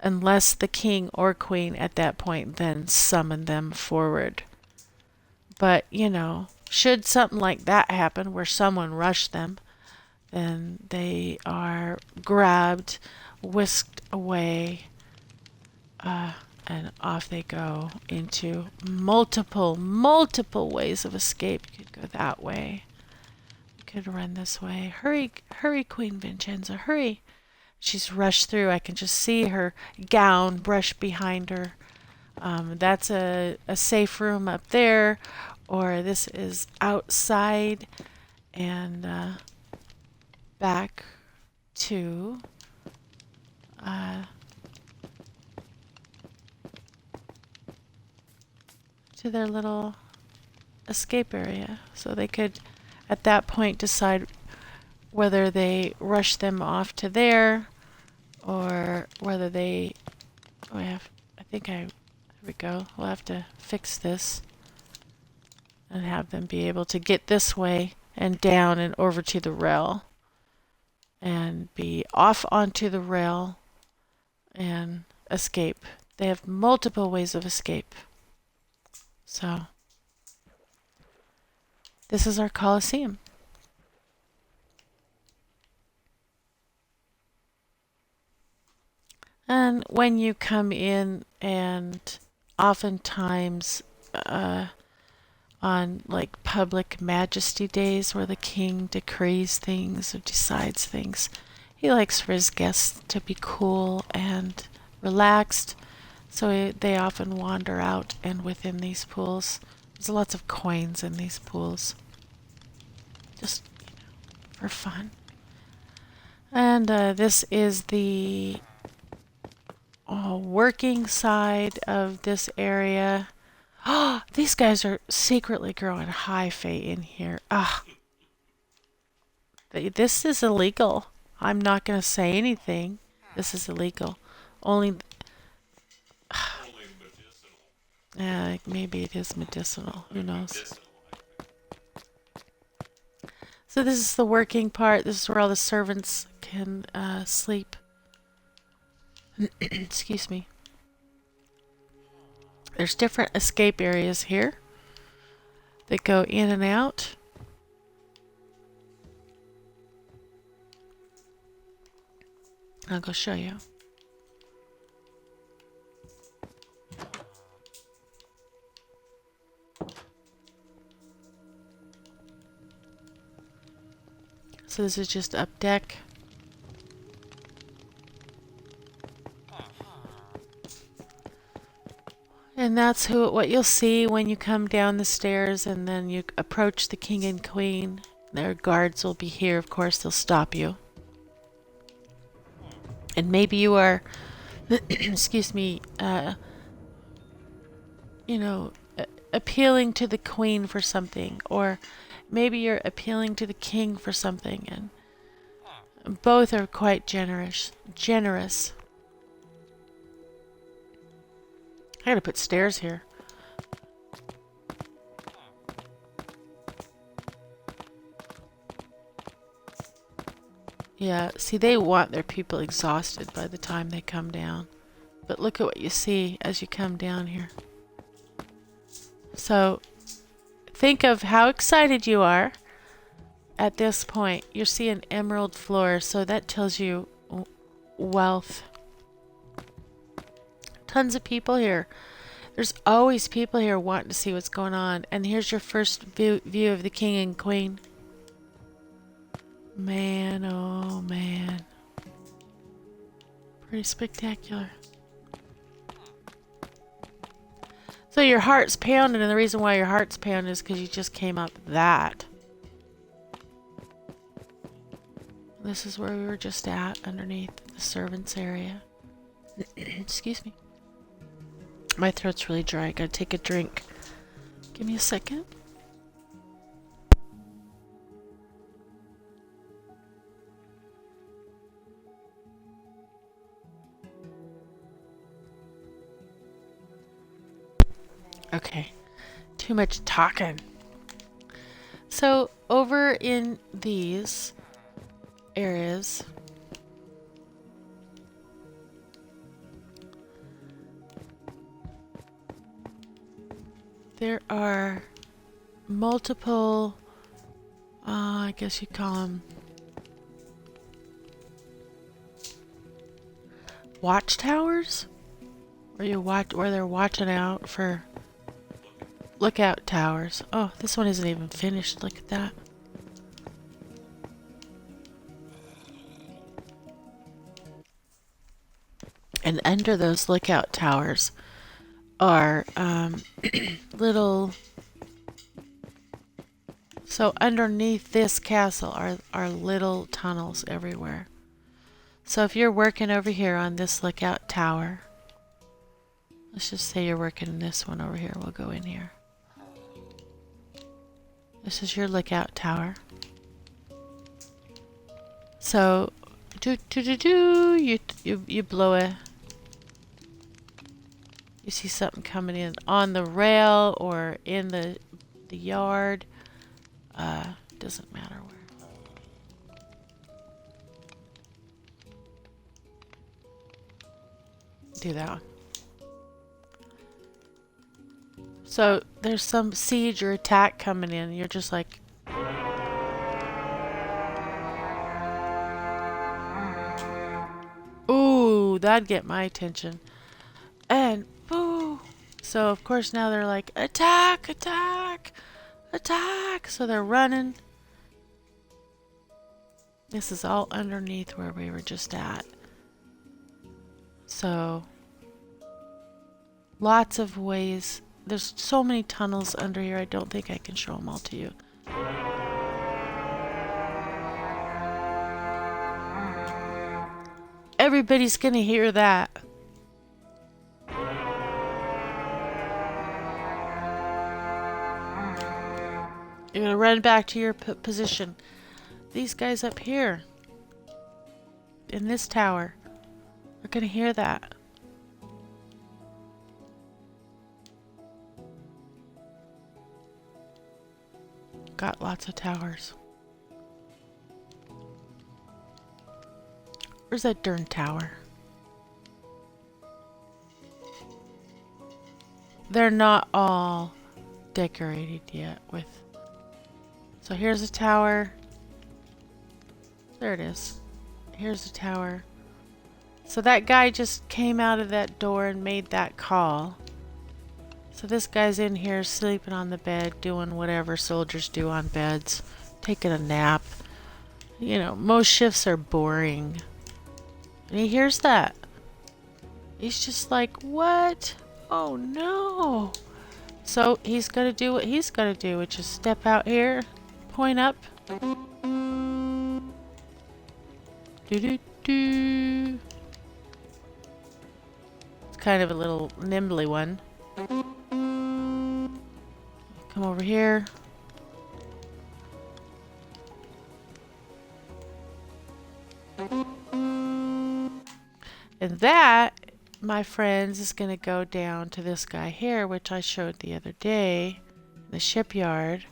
unless the king or queen at that point then summon them forward. But, should something like that happen where someone rushed them, then they are grabbed, whisked away, and off they go into multiple ways of escape. You could go that way. You could run this way. Hurry, hurry, Queen Vincenza, hurry. She's rushed through. I can just see her gown brush behind her. That's a safe room up there, or this is outside, and back to to their little escape area. So they could, at that point, decide whether they rush them off to there or whether they... Oh, there we go. We'll have to fix this and have them be able to get this way and down and over to the rail and be off onto the rail and escape. They have multiple ways of escape. So this is our Colosseum. And when you come in, and oftentimes on like public majesty days where the king decrees things or decides things, he likes for his guests to be cool and relaxed. So they often wander out and within these pools. There's lots of coins in these pools. Just, for fun. And this is the working side of this area. Oh, these guys are secretly growing hyphae in here. This is illegal. I'm not going to say anything. This is illegal. Only maybe it is medicinal. Who knows? So this is the working part. This is where all the servants can sleep. Excuse me. There's different escape areas here that go in and out. I'll go show you. So this is just up deck. And that's what you'll see when you come down the stairs and then you approach the king and queen. Their guards will be here, of course, they'll stop you. And maybe you are, excuse me, appealing to the queen for something, or maybe you're appealing to the king for something, and both are quite generous. I gotta put stairs here. Yeah, see, they want their people exhausted by the time they come down. But look at what you see as you come down here. So, think of how excited you are at this point. You're seeing emerald floor, so that tells you wealth. Tons of people here. There's always people here wanting to see what's going on. And here's your first view of the king and queen. Man, oh man. Pretty spectacular. So your heart's pounding, and the reason why your heart's pounding is because you just came up that. This is where we were just at, underneath the servants area. Excuse me. My throat's really dry. I gotta take a drink. Give me a second. Okay. Too much talking. So, over in these areas, there are multiple, I guess you call them watchtowers, where they're watching out for lookout towers. Oh, this one isn't even finished. Look at that. And under those lookout towers are little... So underneath this castle are little tunnels everywhere. So if you're working over here on this lookout tower, Let's just say you're working in this one over here. We'll go in here. This is your lookout tower. So, you blow a. You see something coming in on the rail or in the yard. Doesn't matter where. Do that one. So there's some siege or attack coming in. You're just like, ooh, that'd get my attention. And boo. So of course now they're like, attack, attack, attack. So they're running. This is all underneath where we were just at. So lots of ways. There's so many tunnels under here. I don't think I can show them all to you. Everybody's gonna hear that. You're gonna run back to your position. These guys up here in this tower are gonna hear that. Got lots of towers. Where's that darn tower? They're not all decorated yet with. So here's a tower. There it is. Here's a tower. So that guy just came out of that door and made that call. So this guy's in here sleeping on the bed, doing whatever soldiers do on beds, taking a nap. You know, most shifts are boring. And he hears that. He's just like, what? Oh no. So he's gonna do what he's gonna do, which is step out here, point up. Do-do-do. It's kind of a little nimbly one. Come over here. And that, my friends, is going to go down to this guy here, which I showed the other day, in the shipyard.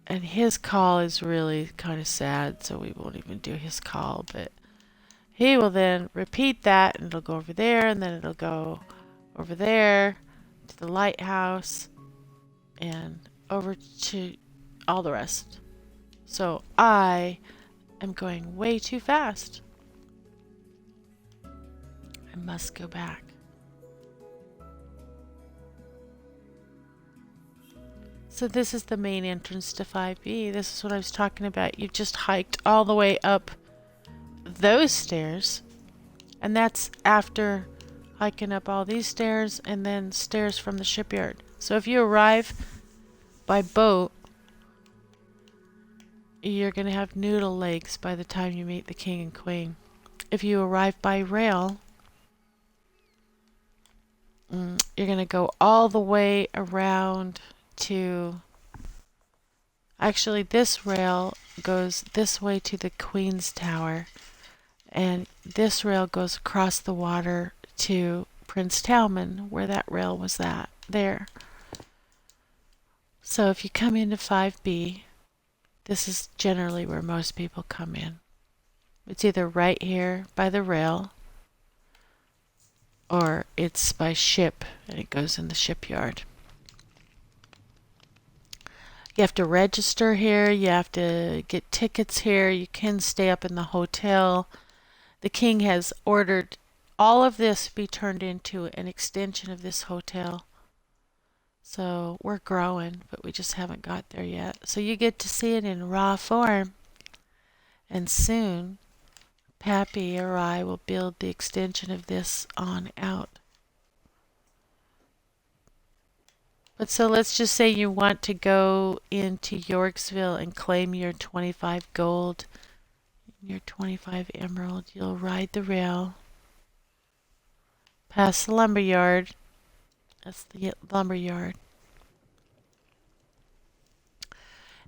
And his call is really kind of sad, so we won't even do his call, but he will then repeat that, and it'll go over there, and then it'll go over there to the lighthouse and over to all the rest. So I am going way too fast. I must go back. So this is the main entrance to 5B. This is what I was talking about. You've just hiked all the way up those stairs, and that's after hiking up all these stairs and then stairs from the shipyard. So if you arrive by boat, you're going to have noodle legs by the time you meet the king and queen. If you arrive by rail, you're going to go all the way around to... Actually, this rail goes this way to the Queen's Tower, and this rail goes across the water to Prince Talman, where that rail was at, there. So if you come into 5B, this is generally where most people come in. It's either right here by the rail, or it's by ship, and it goes in the shipyard. You have to register here. You have to get tickets here. You can stay up in the hotel. The king has ordered all of this be turned into an extension of this hotel. So we're growing, but we just haven't got there yet. So you get to see it in raw form. And soon, Pappy or I will build the extension of this on out. But so let's just say you want to go into Yorksville and claim your 25 gold, your 25 emerald. You'll ride the rail past the lumber yard. That's the lumber yard.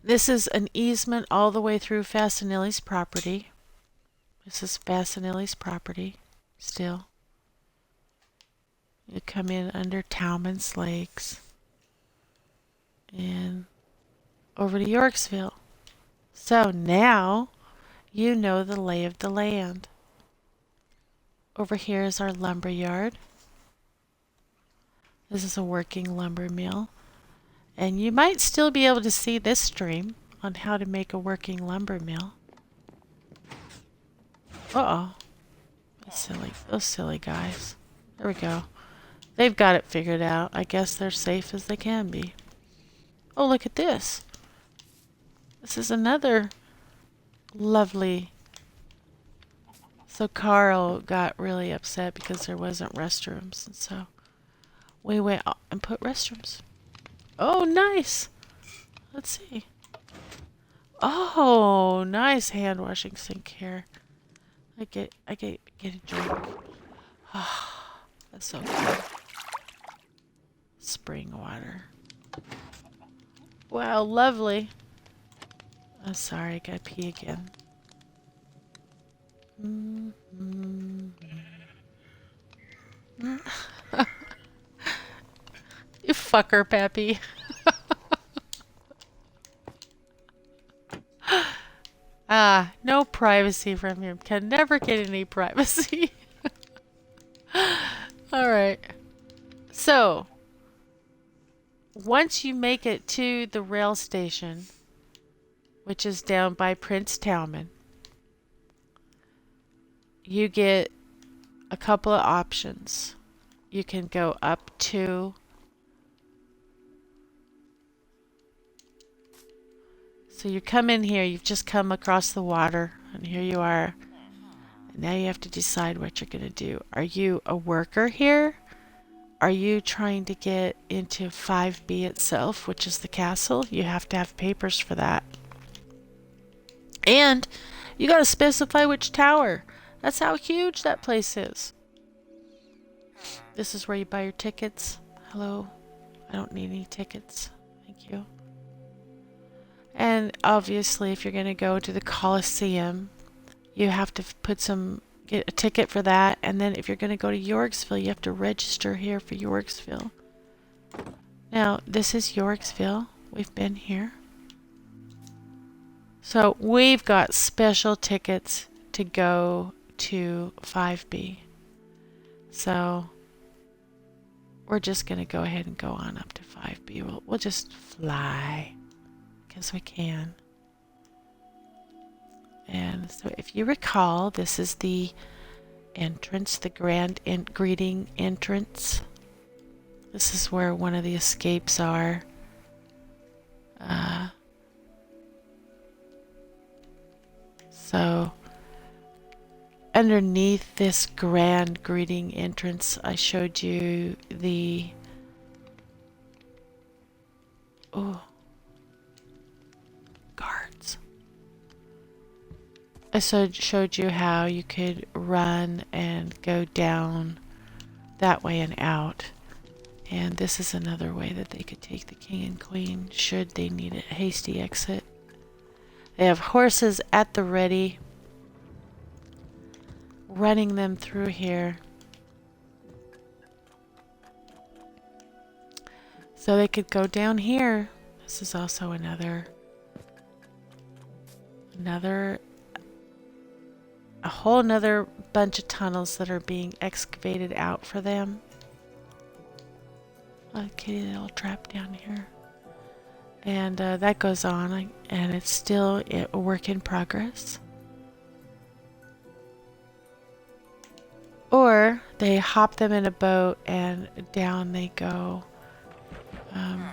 This is an easement all the way through Fasinelli's property. This is Fasinelli's property still. You come in under Talman's Lakes and over to Yorksville. So now you know the lay of the land. Over here is our lumber yard. This is a working lumber mill. And you might still be able to see this stream on how to make a working lumber mill. Uh-oh. Those silly guys. There we go. They've got it figured out. I guess they're safe as they can be. Oh, look at this. This is another lovely... So Carl got really upset because there wasn't restrooms. And so we went and put restrooms. Oh, nice. Let's see. Oh, nice hand washing sink here. I get a drink. Ah, that's so good. Spring water. Wow, lovely. I'm sorry, I gotta pee again. You fucker, Pappy. Ah, no privacy from him. Can never get any privacy. Alright. So, once you make it to the rail station, which is down by Prince Talman, you get a couple of options. You can go up to... So you come in here, you've just come across the water, and here you are. And now you have to decide what you're going to do. Are you a worker here? Are you trying to get into 5B itself, which is the castle? You have to have papers for that. And you got to specify which tower. That's how huge that place is. This is where you buy your tickets. Hello? I don't need any tickets. Thank you. And obviously, if you're going to go to the Coliseum, you have to get a ticket for that. And then if you're going to go to Yorksville, you have to register here for Yorksville. Now, this is Yorksville. We've been here. So we've got special tickets to go to 5B. So we're just going to go ahead and go on up to 5B. We'll just fly. As we can. And so if you recall, this is the entrance, the grand greeting entrance. This is where one of the escapes are. So underneath this grand greeting entrance, I showed you the guards. I showed you how you could run and go down that way and out. And this is another way that they could take the king and queen should they need a hasty exit. They have horses at the ready, running them through here. So they could go down here. This is also a whole nother bunch of tunnels that are being excavated out for them. Okay, they're all trapped down here. And that goes on, and it's still a work in progress. Or they hop them in a boat and down they go. It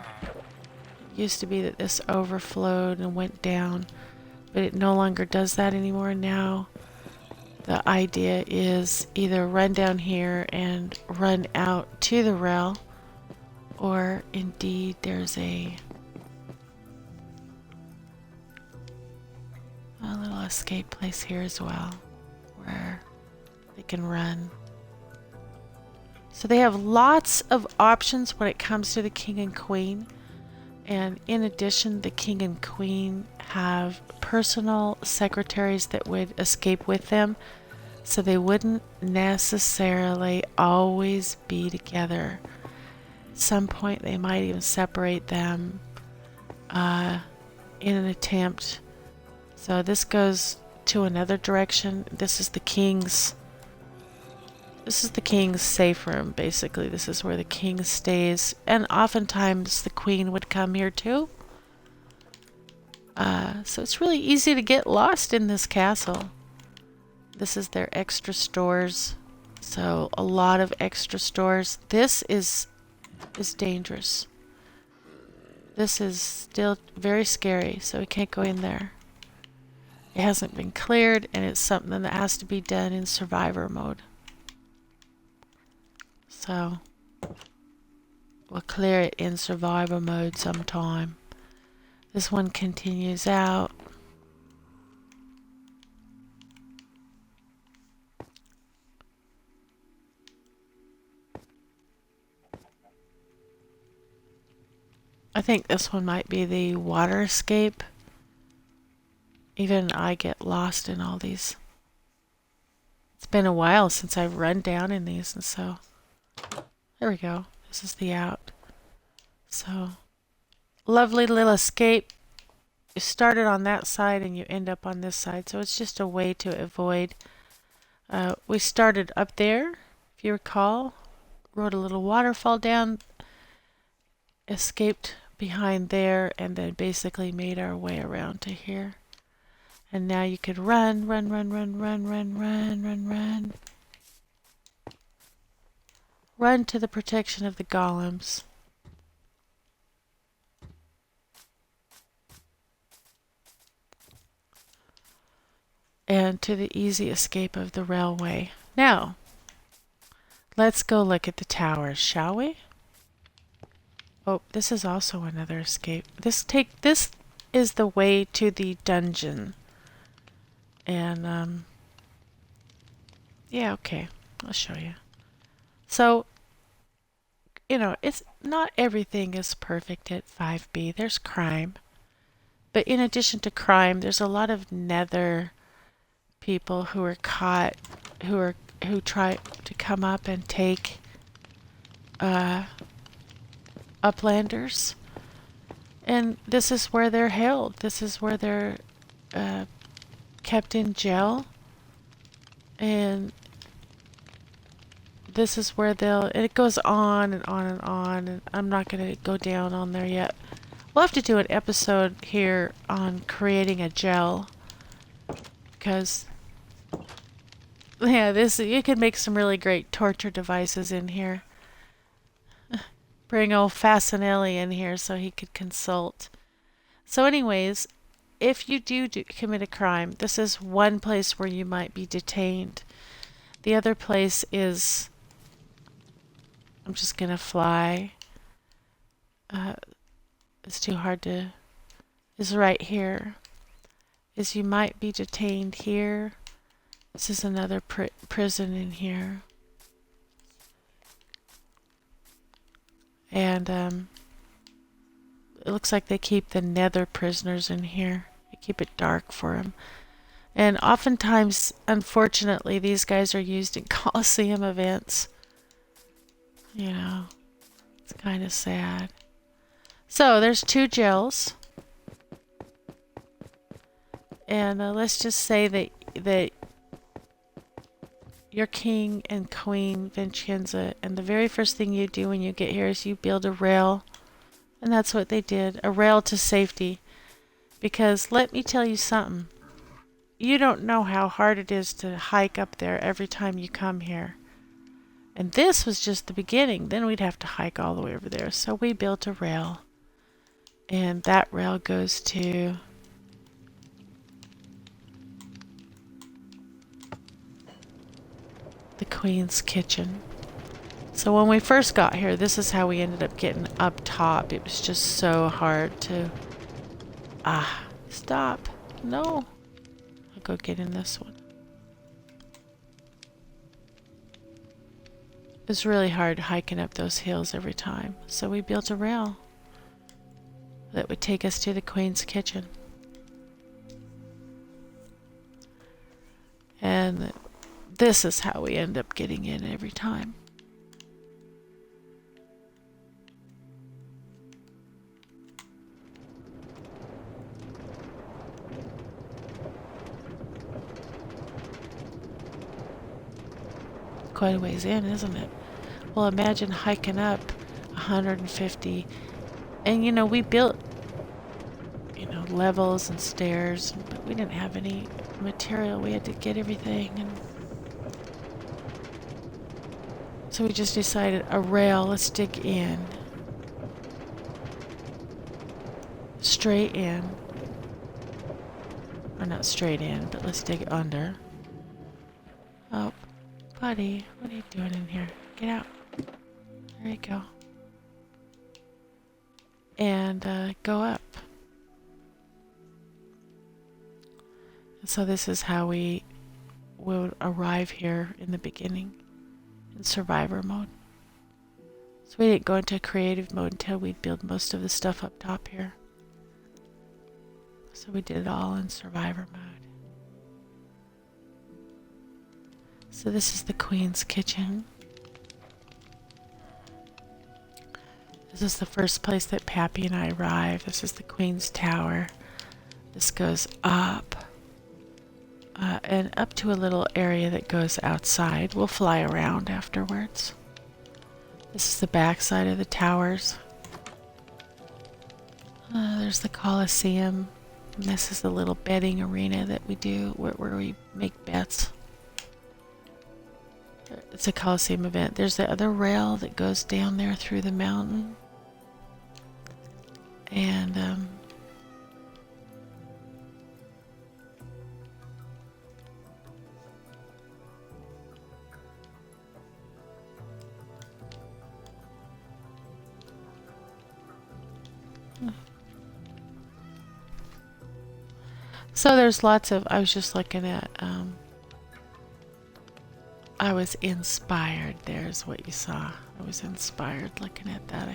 used to be that this overflowed and went down, but it no longer does that anymore. Now the idea is either run down here and run out to the rail, or indeed there's a little escape place here as well where they can run. So they have lots of options when it comes to the king and queen. And in addition, the king and queen have personal secretaries that would escape with them. So they wouldn't necessarily always be together. At some point, they might even separate them in an attempt. So this goes to another direction. This is the king's safe room, basically. This is where the king stays. And oftentimes the queen would come here too. So it's really easy to get lost in this castle. This is their extra stores. So a lot of extra stores. This is dangerous. This is still very scary, so we can't go in there. It hasn't been cleared, and it's something that has to be done in survivor mode. So we'll clear it in survivor mode sometime. This one continues out. I think this one might be the water escape. Even I get lost in all these. It's been a while since I've run down in these, and so there we go. This is the out. So lovely little escape. You started on that side and you end up on this side, so it's just a way to avoid. We started up there, if you recall, rode a little waterfall down, escaped behind there, and then basically made our way around to here. And now you could run, run, run, run, run, run, run, run, run. Run to the protection of the golems. And to the easy escape of the railway. Now, let's go look at the towers, shall we? Oh, this is also another escape. This is the way to the dungeon. And yeah, okay. I'll show you. So, you know, it's not everything is perfect at 5B. There's crime. But in addition to crime, there's a lot of nether people who are caught who try to come up and take uplanders, and this is where they're held. This is where they're kept in jail, and this is where it goes on and on and on, and I'm not going to go down on there yet. We'll have to do an episode here on creating a gel, because yeah, you could make some really great torture devices in here. Bring old Fasinelli in here so he could consult. So anyways, if you do commit a crime, this is one place where you might be detained. The other place is, I'm just gonna fly. It's too hard to, is right here. Is you might be detained here. This is another prison in here. And it looks like they keep the nether prisoners in here. They keep it dark for them. And oftentimes, unfortunately, these guys are used in Coliseum events. You know, it's kind of sad. So there's 2 gels. And let's just say that you're king and queen Vincenza, and the very first thing you do when you get here is you build a rail. And that's what they did, a rail to safety. Because let me tell you something. You don't know how hard it is to hike up there every time you come here. And this was just the beginning. Then we'd have to hike all the way over there. So we built a rail. And that rail goes to the Queen's kitchen. So when we first got here, this is how we ended up getting up top. It was just so hard to... stop. No. I'll go get in this one. was really hard hiking up those hills every time. So we built a rail that would take us to the Queen's kitchen. And this is how we end up getting in every time. Quite a ways in, isn't it? Well, imagine hiking up 150. And, you know, we built, you know, levels and stairs, but we didn't have any material. We had to get everything. And so we just decided a rail, let's dig in. Straight in. Or not straight in, but let's dig under. Oh, buddy, what are you doing in here? Get out. There you go. And go up. And so this is how we would arrive here in the beginning in survivor mode. So we didn't go into creative mode until we'd build most of the stuff up top here. So we did it all in survivor mode. So this is the Queen's kitchen. This is the first place that Pappy and I arrived. This is the Queen's Tower. This goes up. And up to a little area that goes outside. We'll fly around afterwards. This is the back side of the towers. There's the Colosseum. And this is the little betting arena that we do where we make bets. It's a Colosseum event. There's the other rail that goes down there through the mountain. And so there's lots of, I was just looking at, I was inspired. There's what you saw. I was inspired looking at that.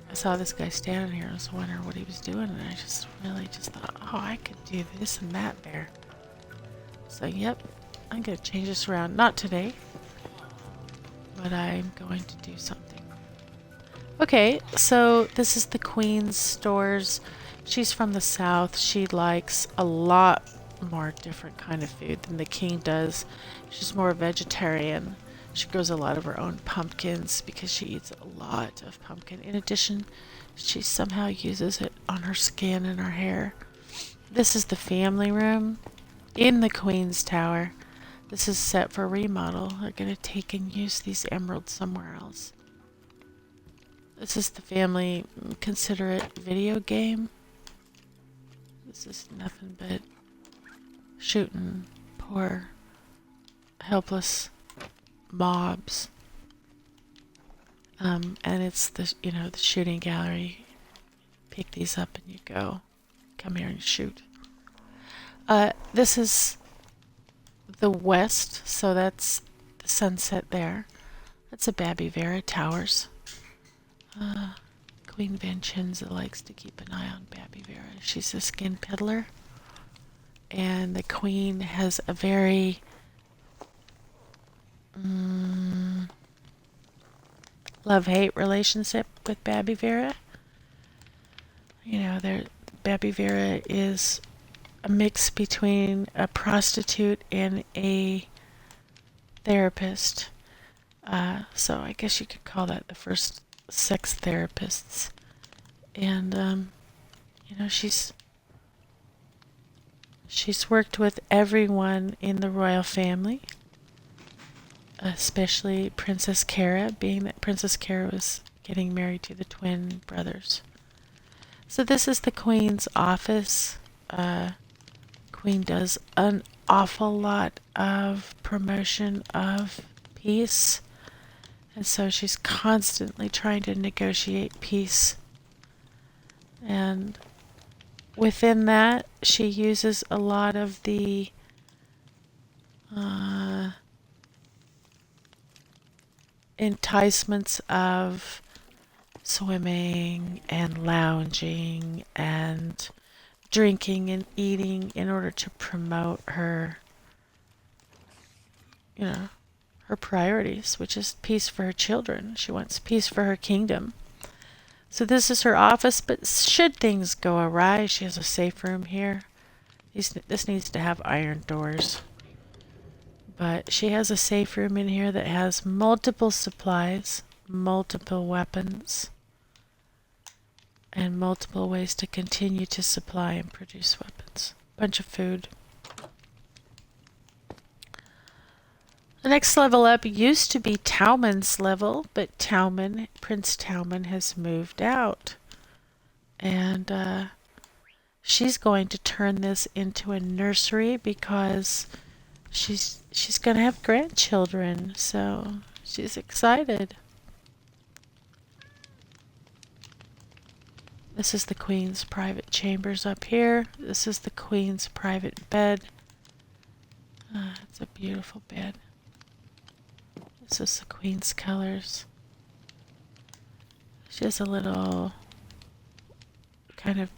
I saw this guy standing here. I was wondering what he was doing, and I just really just thought, oh, I could do this and that there. So, yep, I'm going to change this around. Not today, but I'm going to do something. Okay, so this is the Queen's stores. She's from the south. She likes a lot more different kind of food than the king does. She's more vegetarian. She grows a lot of her own pumpkins because she eats a lot of pumpkin. In addition, she somehow uses it on her skin and her hair. This is the family room in the Queen's Tower. This is set for remodel. They're going to take and use these emeralds somewhere else. This is the family considerate video game. This is nothing but shooting poor, helpless mobs. And it's the, you know, the shooting gallery. Pick these up and you go. Come here and shoot. This is the west, so that's the sunset there. That's the Baby Vera Towers. Queen Vincenza likes to keep an eye on Baby Vera. She's a skin peddler. And the Queen has a very love-hate relationship with Baby Vera. You know, Baby Vera is a mix between a prostitute and a therapist. So I guess you could call that the first sex therapists. And, you know, she's worked with everyone in the royal family, especially Princess Cara, being that Princess Cara was getting married to the twin brothers. So this is the Queen's office. Queen does an awful lot of promotion of peace. And so she's constantly trying to negotiate peace. And within that, she uses a lot of the enticements of swimming and lounging and drinking and eating in order to promote her, you know, her priorities, which is peace for her children. She wants peace for her kingdom. So this is her office, but should things go awry, she has a safe room here. This needs to have iron doors. But she has a safe room in here that has multiple supplies, multiple weapons, and multiple ways to continue to supply and produce weapons. Bunch of food. The next level up used to be Tauman's level, but Prince Tauman has moved out. And she's going to turn this into a nursery because she's going to have grandchildren, so she's excited. This is the Queen's private chambers up here. This is the Queen's private bed. It's a beautiful bed. This is the Queen's colors. She has a little kind of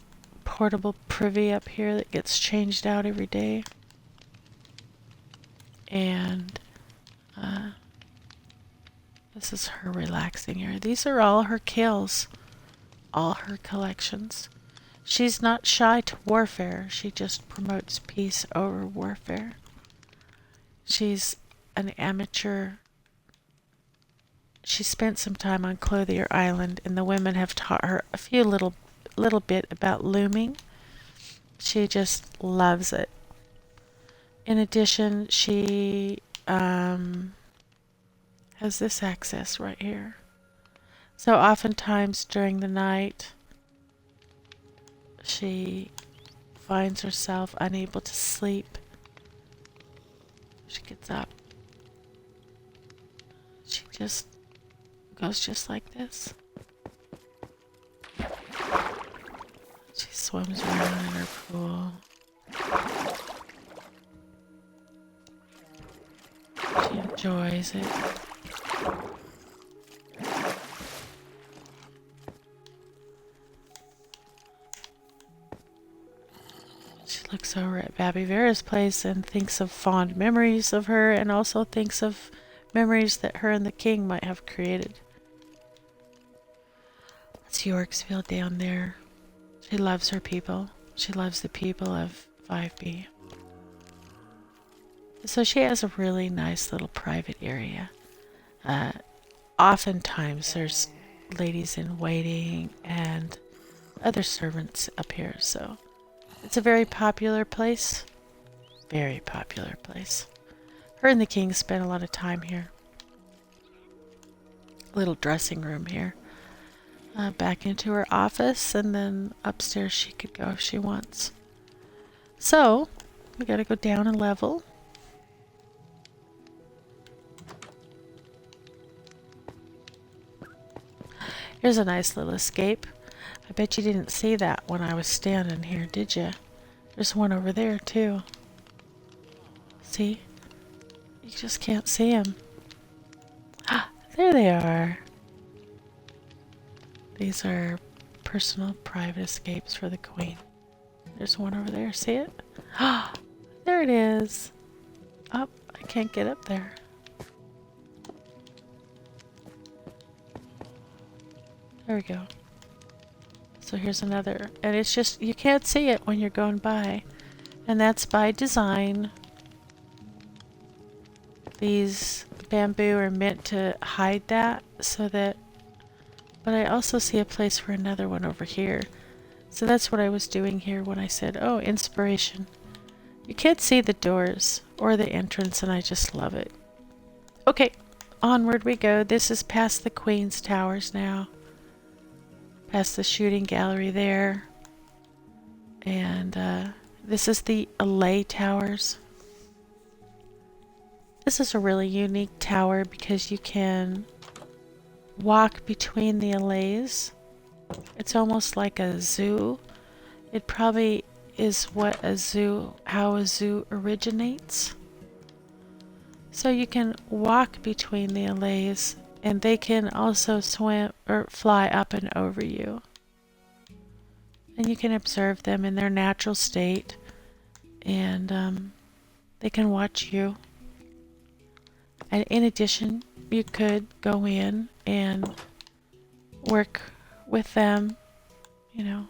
portable privy up here that gets changed out every day. And this is her relaxing area. These are all her kills, all her collections. She's not shy to warfare. She just promotes peace over warfare. She's an amateur. She spent some time on Clothier Island, and the women have taught her a few little bit about looming. She just loves it. In addition, she has this access right here. So oftentimes during the night, she finds herself unable to sleep. She gets up. She just goes just like this. She swims around in her pool. She enjoys it. She looks over at Babby Vera's place and thinks of fond memories of her, and also thinks of memories that her and the king might have created. That's Yorksville down there. She loves her people. She loves the people of 5B. So she has a really nice little private area. Oftentimes there's ladies in waiting and other servants up here, so it's a very popular place. Very popular place. Her and the king spent a lot of time here. Little dressing room here. Back into her office, and then upstairs she could go if she wants. So, we gotta go down a level. Here's a nice little escape. I bet you didn't see that when I was standing here, did you? There's one over there, too. See? You just can't see them. Ah, there they are. These are personal private escapes for the Queen. There's one over there. See it? Ah, there it is. Oh, I can't get up there. There we go. So here's another. And it's just, you can't see it when you're going by. And that's by design. These bamboo are meant to hide that so that... But I also see a place for another one over here. So that's what I was doing here when I said, oh, inspiration. You can't see the doors or the entrance, and I just love it. Okay, onward we go. This is past the Queen's Towers now. Past the shooting gallery there. And this is the Allay Towers. This is a really unique tower because you can walk between the allays. It's almost like a zoo. It probably is what a zoo, how a zoo originates. So you can walk between the allays And they can also swim or fly up and over you. And you can observe them in their natural state. And they can watch you. And in addition, you could go in and work with them, you know,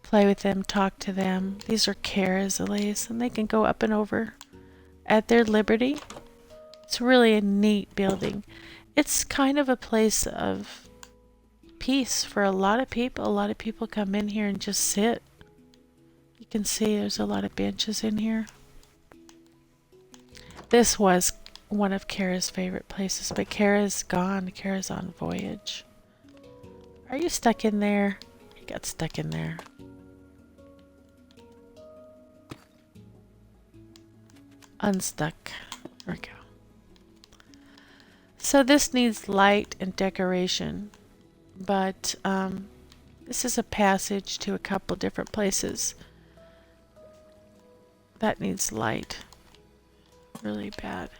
play with them, talk to them. These are Karazales, and they can go up and over at their liberty. It's really a neat building. It's kind of a place of peace for a lot of people. A lot of people come in here and just sit. You can see there's a lot of benches in here. This was one of Kara's favorite places, but Kara's gone. Kara's on voyage. Are you stuck in there? You got stuck in there. Unstuck. There we go. So this needs light and decoration, but this is a passage to a couple different places. That needs light really bad.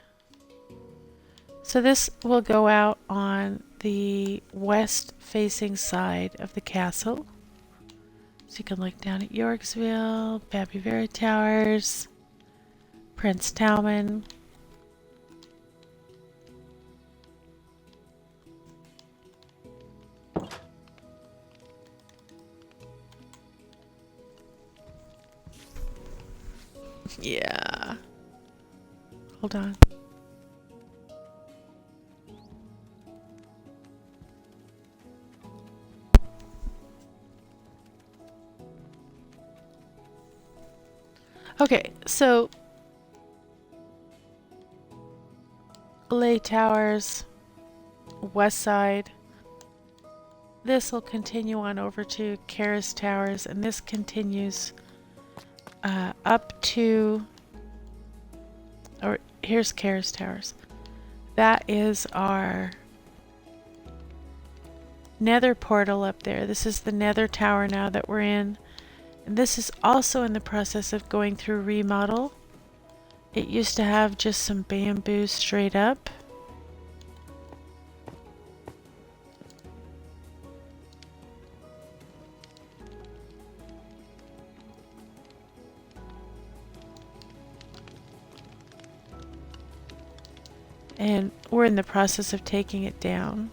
So this will go out on the west facing side of the castle. So you can look down at Yorksville, Babbyberry Towers, Prince Talman. Yeah. Hold on. Okay, so Lay Towers, west side. This will continue on over to Karas Towers, and this continues up to, or here's Karas Towers. That is our nether portal up there. This is the nether tower now that we're in. And this is also in the process of going through remodel. It used to have just some bamboo straight up. And we're in the process of taking it down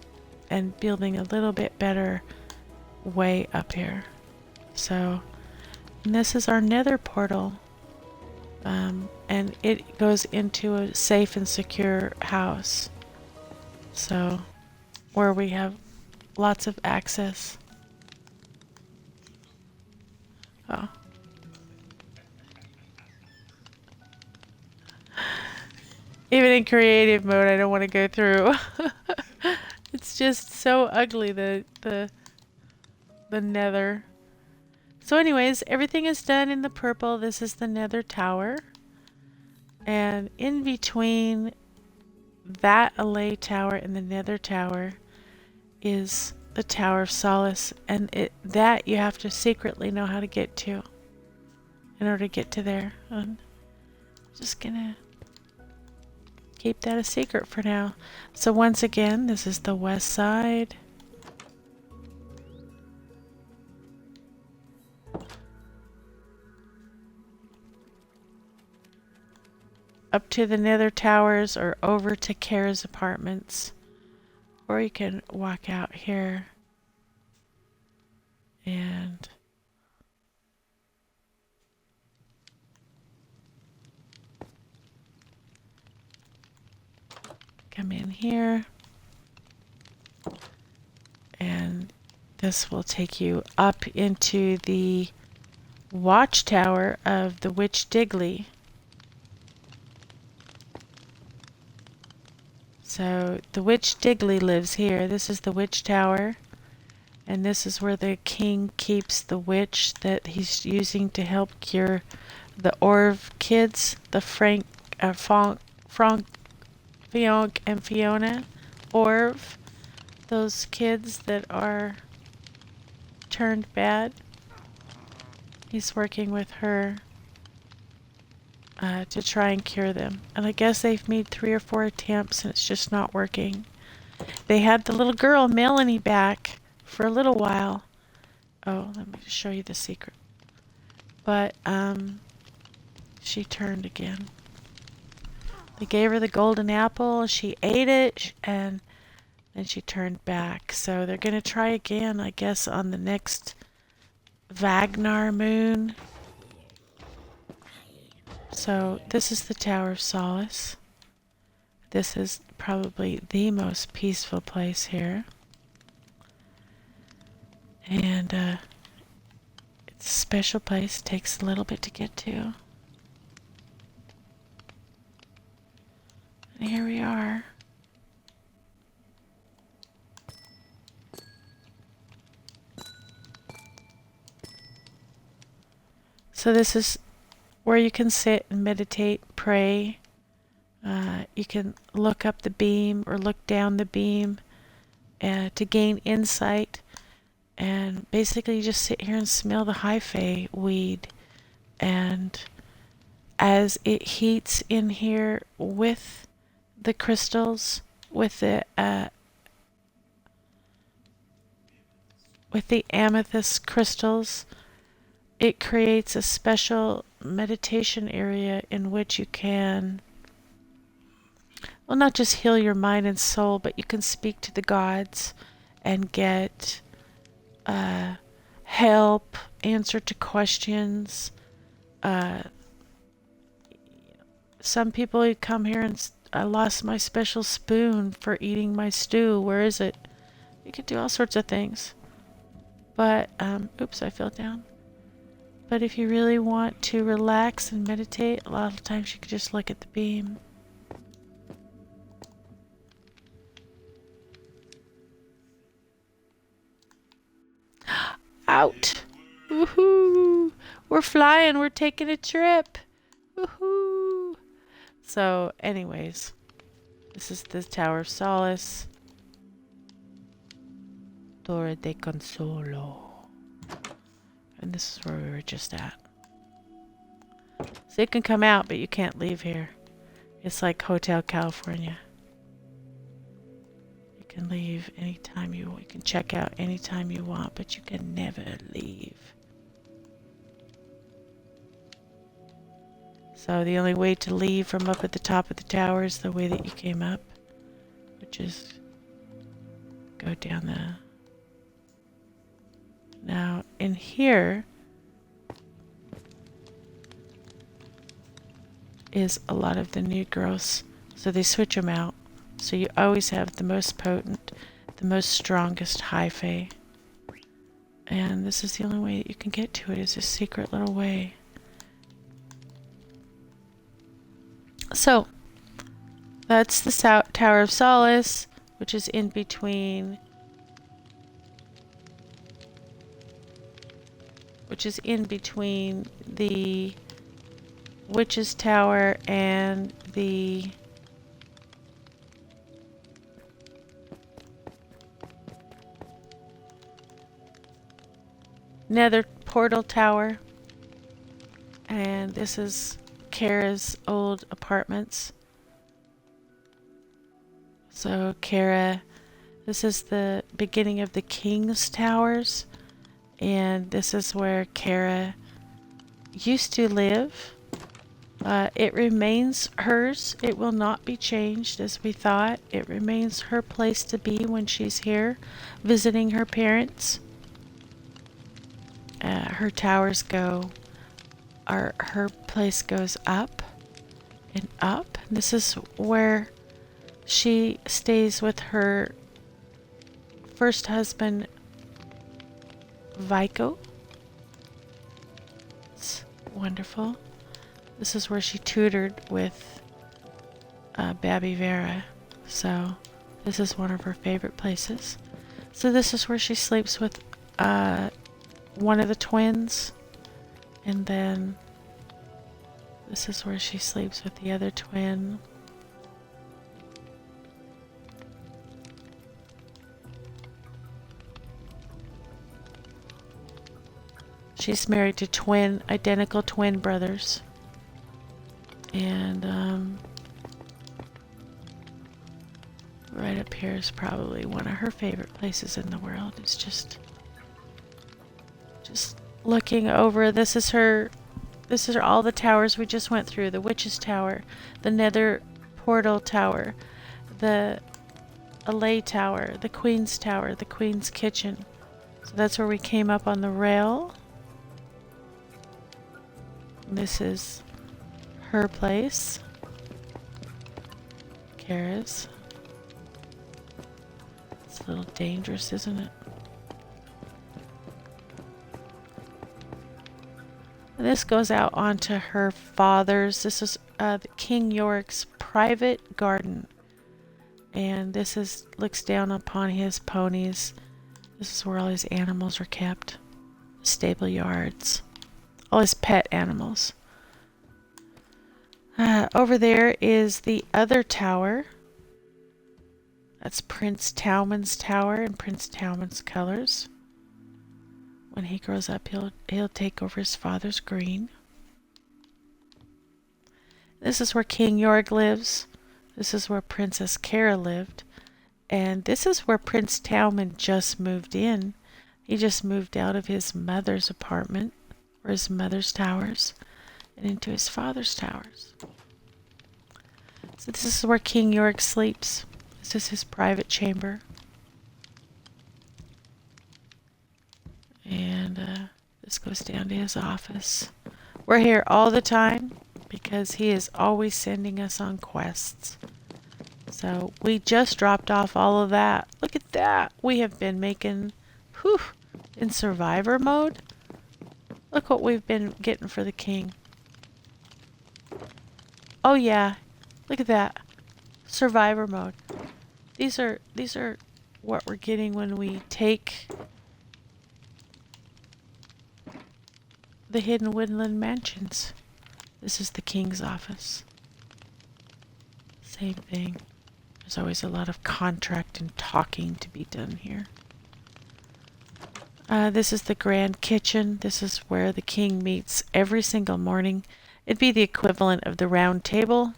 and building a little bit better way up here. So, and this is our nether portal. And it goes into a safe and secure house. So, where we have lots of access. Oh. Even in creative mode, I don't want to go through. It's just so ugly, the nether. So anyways, everything is done in the purple. This is the nether tower. And in between that Allay tower and the nether tower is the Tower of Solace. And that you have to secretly know how to get to in order to get to there. I'm just gonna keep that a secret for now. So once again, this is the west side. Up to the nether towers or over to Kara's apartments. Or you can walk out here and come in here. And this will take you up into the watchtower of the Witch Digley. So the Witch Digley lives here. This is the Witch Tower. And this is where the king keeps the witch that he's using to help cure the Orv kids. The Frank, Fionk, and Fiona. Orv. Those kids that are turned bad. He's working with her. to try and cure them. And I guess they've made 3 or 4 attempts and it's just not working. They had the little girl, Melanie, back for a little while. Oh, let me show you the secret. But, she turned again. They gave her the golden apple, she ate it, and then she turned back. So they're going to try again, I guess, on the next Vagnar moon. So this is the Tower of Solace. This is probably the most peaceful place here. And it's a special place. Takes a little bit to get to. And here we are. So this is where you can sit and meditate, pray. You can look up the beam or look down the beam to gain insight. And basically you just sit here and smell the hyphae weed. And as it heats in here with the crystals, with the amethyst crystals, it creates a special meditation area in which you can, well, not just heal your mind and soul, but you can speak to the gods and get help, answer to questions. Some people come here and I lost my special spoon for eating my stew. Where is it? You could do all sorts of things. But, oops, I fell down. But if you really want to relax and meditate, a lot of times you can just look at the beam. Out! Woohoo! We're flying, we're taking a trip. Woohoo! So, anyways, this is the Tower of Solace. Torre de Consolo. And this is where we were just at. So you can come out, but you can't leave here. It's like Hotel California. You can leave anytime you want. You can check out anytime you want, but you can never leave. So the only way to leave from up at the top of the tower is the way that you came up, which is go down the... Now, in here is a lot of the new growths. So they switch them out. So you always have the most potent, the most strongest hyphae. And this is the only way that you can get to it, is a secret little way. So, that's the Tower of Solace, which is in between... the Witch's Tower and the Nether Portal Tower. And this is Kara's old apartments. So Kara, this is the beginning of the King's Towers. And this is where Kara used to live. It remains hers. It will not be changed as we thought. It remains her place to be when she's here visiting her parents. Her towers go, her place goes up and up. This is where she stays with her first husband, Vico. It's wonderful. This is where she tutored with Babby Vera. So this is one of her favorite places. So this is where she sleeps with one of the twins. And then this is where she sleeps with the other twin. She's married to identical twin brothers. And right up here is probably one of her favorite places in the world. It's just looking over. This is all the towers we just went through. The Witch's Tower, the Nether Portal Tower, the Allay Tower, the Queen's Tower, the Queen's Kitchen. So that's where we came up on the rail. And this is her place. Kara's. It's a little dangerous, isn't it? And this goes out onto her father's. This is King York's private garden. And this looks down upon his ponies. This is where all his animals are kept. Stable yards. All his pet animals. Over there is the other tower. That's Prince Talman's tower in Prince Talman's colors. When he grows up, he'll take over his father's green. This is where King York lives. This is where Princess Kara lived. And this is where Prince Talman just moved in. He just moved out of his mother's apartment, or his mother's towers, and into his father's towers. So this is where King York sleeps. This is his private chamber. And this goes down to his office. We're here all the time because he is always sending us on quests. So we just dropped off all of that. Look at that. We have been making, in survivor mode. Look what we've been getting for the king. Oh yeah, look at that. Survivor mode. These are what we're getting when we take the Hidden Woodland Mansions. This is the king's office. Same thing. There's always a lot of contract and talking to be done here. This is the grand kitchen. This is where the king meets every single morning. It'd be the equivalent of the round table.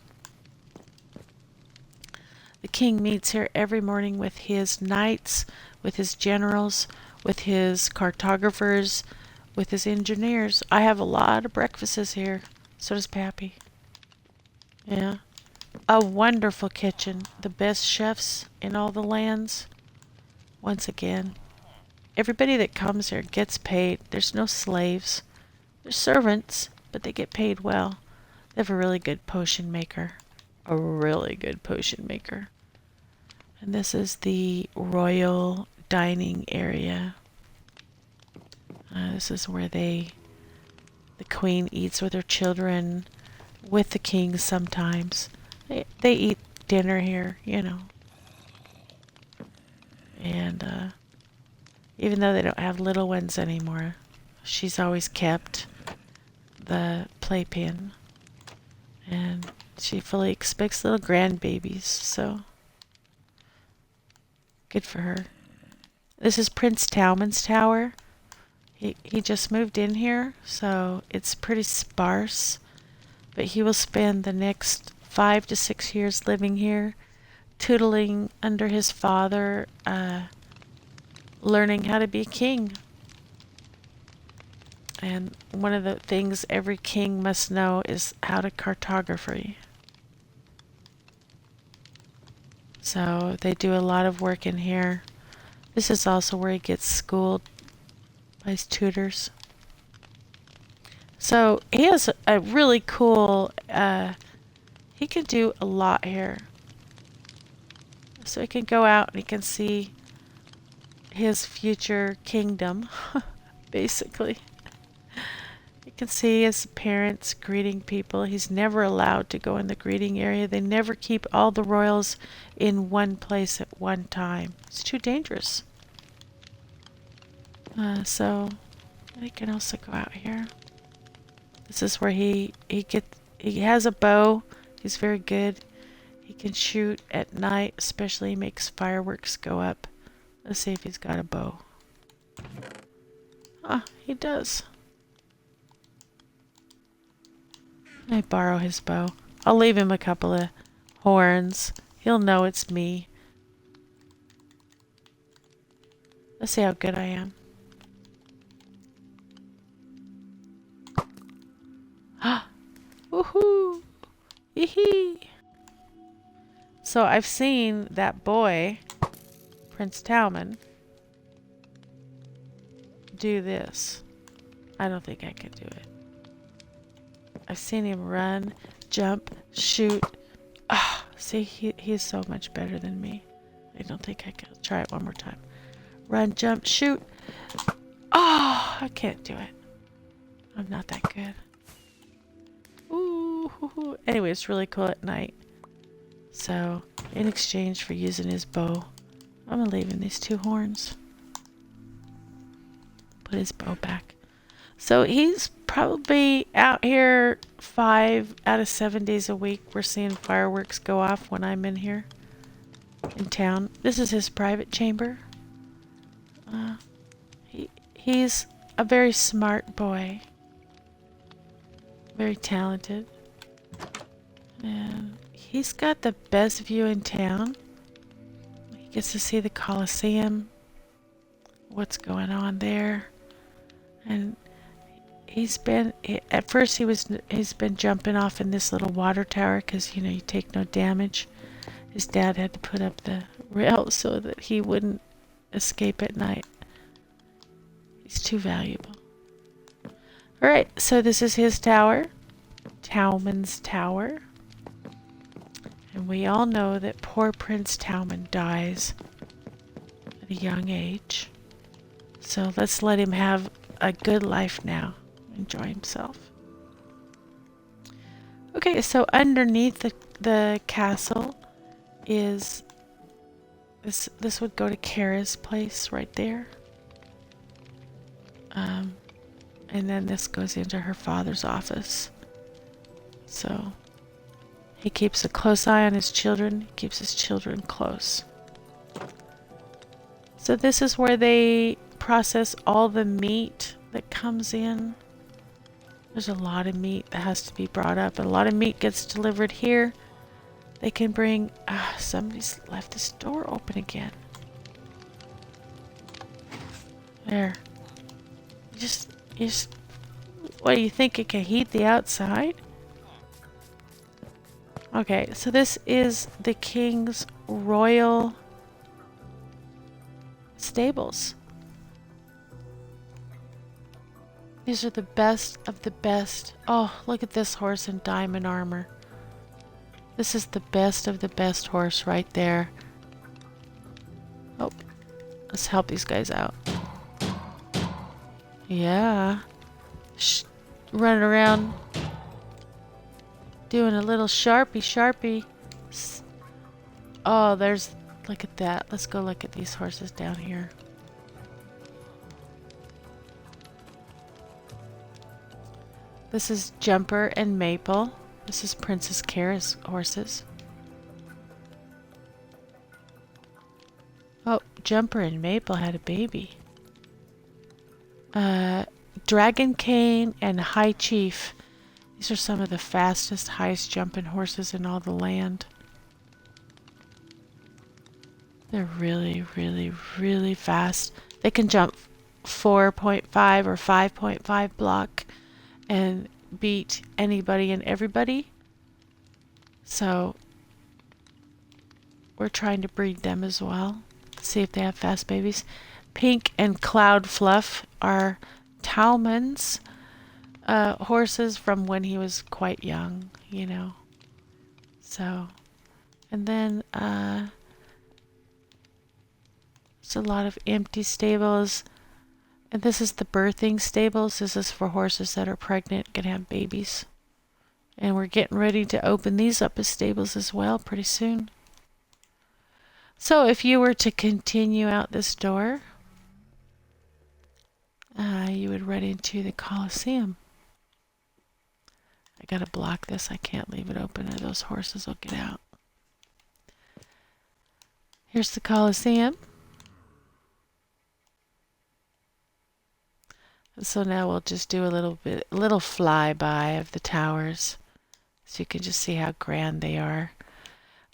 The king meets here every morning with his knights, with his generals, with his cartographers, with his engineers. I have a lot of breakfasts here. So does Pappy. Yeah. A wonderful kitchen. The best chefs in all the lands. Once again, everybody that comes here gets paid. There's no slaves. There's servants, but they get paid well. They have a really good potion maker. A really good potion maker. And this is the royal dining area. This is where the queen eats with her children, with the king sometimes. They eat dinner here, you know. And even though they don't have little ones anymore, she's always kept the playpen. And she fully expects little grandbabies, so good for her. This is Prince Talman's tower. He just moved in here, so it's pretty sparse. But he will spend the next 5 to 6 years living here, tootling under his father, learning how to be king. And one of the things every king must know is how to cartography. So they do a lot of work in here. This is also where he gets schooled by his tutors. So he has a really cool, he can do a lot here. So he can go out and he can see his future kingdom, basically. You can see his parents greeting people. He's never allowed to go in the greeting area. They never keep all the royals in one place at one time. It's too dangerous. So he can also go out here. This is where he has a bow. He's very good. He can shoot at night, especially he makes fireworks go up. Let's see if he's got a bow. Ah, he does. I borrow his bow. I'll leave him a couple of horns. He'll know it's me. Let's see how good I am. Woohoo! Hee. So I've seen that boy, Prince Talman, do this. I don't think I could do it. I've seen him run, jump, shoot. Ah, see, he's so much better than me. I don't think I can. Try it one more time. Run, jump, shoot. Oh, I can't do it. I'm not that good. Ooh. Anyway, it's really cool at night. So, in exchange for using his bow, I'm gonna leave him these 2 horns. Put his bow back. So he's probably out here 5 out of 7 days a week. We're seeing fireworks go off when I'm in here in town. This is his private chamber. He's a very smart boy. Very talented. And he's got the best view in town. He gets to see the Colosseum. What's going on there. And he's been jumping off in this little water tower because, you know, you take no damage. His dad had to put up the rail so that he wouldn't escape at night. He's too valuable. Alright, so this is his tower. Talman's tower. And we all know that poor Prince Talman dies at a young age. So let's let him have a good life now. Enjoy himself. Okay, so underneath the castle is this would go to Kara's place right there. And then this goes into her father's office. So he keeps a close eye on his children. He keeps his children close. So this is where they process all the meat that comes in. There's a lot of meat that has to be brought up. And a lot of meat gets delivered here. They can bring... somebody's left this door open again. There. You just... What, do you think it can heat the outside? Okay, so this is the king's royal stables. These are the best of the best. Oh, look at this horse in diamond armor. This is the best of the best horse right there. Oh, let's help these guys out. Yeah. Running around doing a little sharpie. Oh, look at that. Let's go look at these horses down here. This is Jumper and Maple. This is Princess Kara's horses. Oh, Jumper and Maple had a baby. Dragon Cane and High Chief. These are some of the fastest, highest jumping horses in all the land. They're really, really, really fast. They can jump 4.5 or 5.5 block and beat anybody and everybody. So we're trying to breed them as well. See if they have fast babies. Pink and Cloud Fluff are Talman's horses from when he was quite young, you know. So, and then it's a lot of empty stables. And this is the birthing stables. This is for horses that are pregnant, can have babies. And we're getting ready to open these up as stables as well pretty soon. So if you were to continue out this door, you would run into the Colosseum. I gotta block this. I can't leave it open or those horses will get out. Here's the Colosseum. So now we'll just do a little flyby of the towers. So you can just see how grand they are.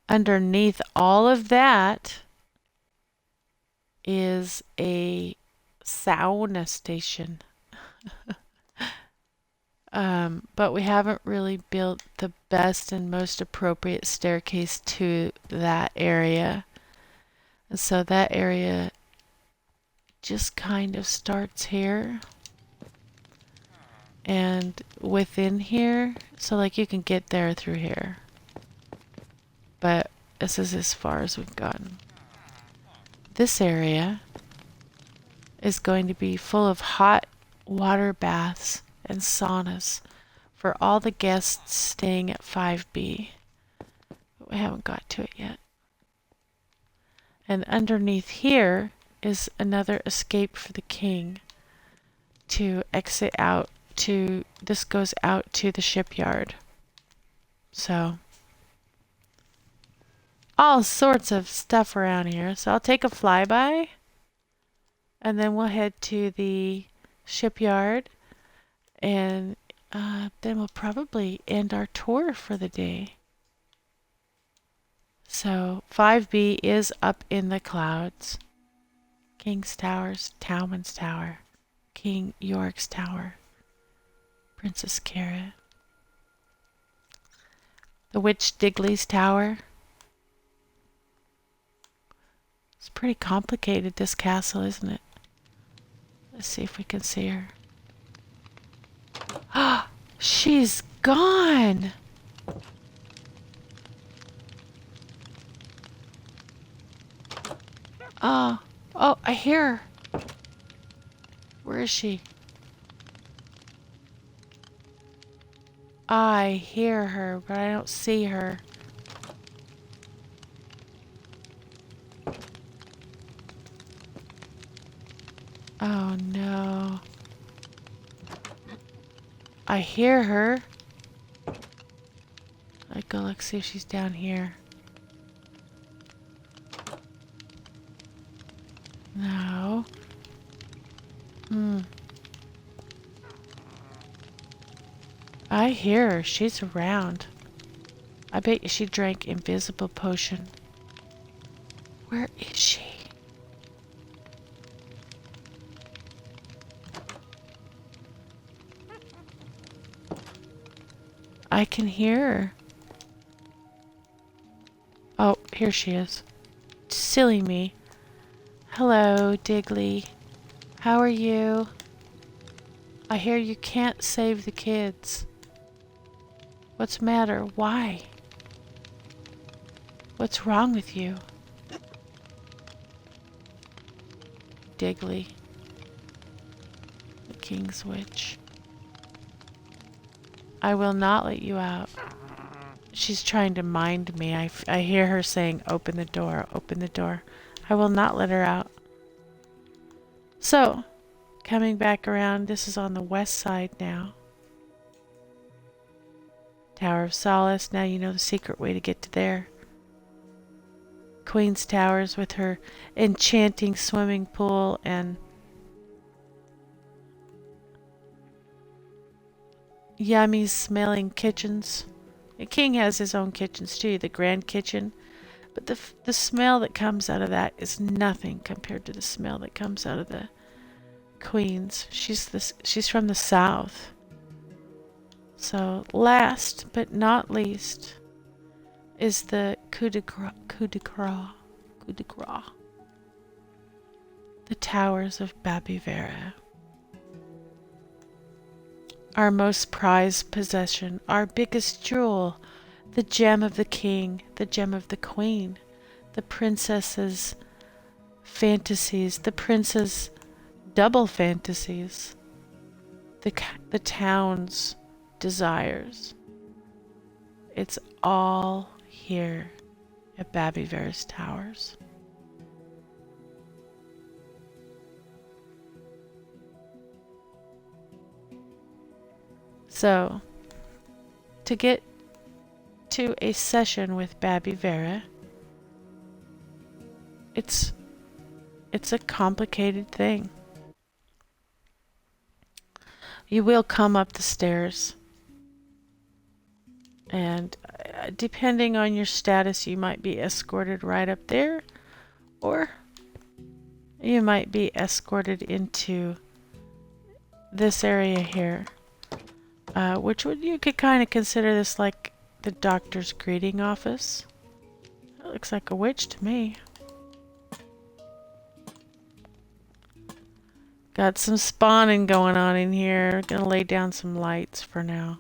Underneath all of that is a sauna station. But we haven't really built the best and most appropriate staircase to that area. And so that area just kind of starts here. And within here, so like you can get there through here. But this is as far as we've gotten. This area is going to be full of hot water baths and saunas for all the guests staying at 5B. But we haven't got to it yet. And underneath here is another escape for the king to exit out to, this goes out to the shipyard. So, all sorts of stuff around here. So I'll take a flyby and then we'll head to the shipyard and then we'll probably end our tour for the day. So 5B is up in the clouds. King's Towers, Towman's Tower, King York's Tower, Princess Carrot, the Witch Digley's Tower. It's pretty complicated, this castle, isn't it? Let's see if we can see her. Ah, she's gone! Oh, I hear her. Where is she? I hear her, but I don't see her. Oh no. I hear her. Let's see if she's down here. No. I hear her. She's around. I bet you she drank invisible potion. Where is she? I can hear her. Oh, here she is. Silly me. Hello, Digley. How are you? I hear you can't save the kids. What's the matter? Why? What's wrong with you? Digley. The King's Witch. I will not let you out. She's trying to mind me. I hear her saying, open the door, open the door. I will not let her out. So, coming back around, this is on the west side now. Tower of Solace, now you know the secret way to get to there. Queen's Towers with her enchanting swimming pool and yummy smelling kitchens. The king has his own kitchens too, the grand kitchen. But the smell that comes out of that is nothing compared to the smell that comes out of the queen's. She's from the south. So last but not least is the coup de grace. The Towers of Babivera. Our most prized possession, our biggest jewel, the gem of the king, the gem of the queen, the princess's fantasies, the prince's double fantasies, the town's desires. It's all here at Babivera's Towers. So, to get to a session with Babivera, it's a complicated thing. You will come up the stairs. And depending on your status, you might be escorted right up there, or you might be escorted into this area here, which you could kind of consider this like the doctor's greeting office. That looks like a witch to me. Got some spawning going on in here. Gonna lay down some lights for now.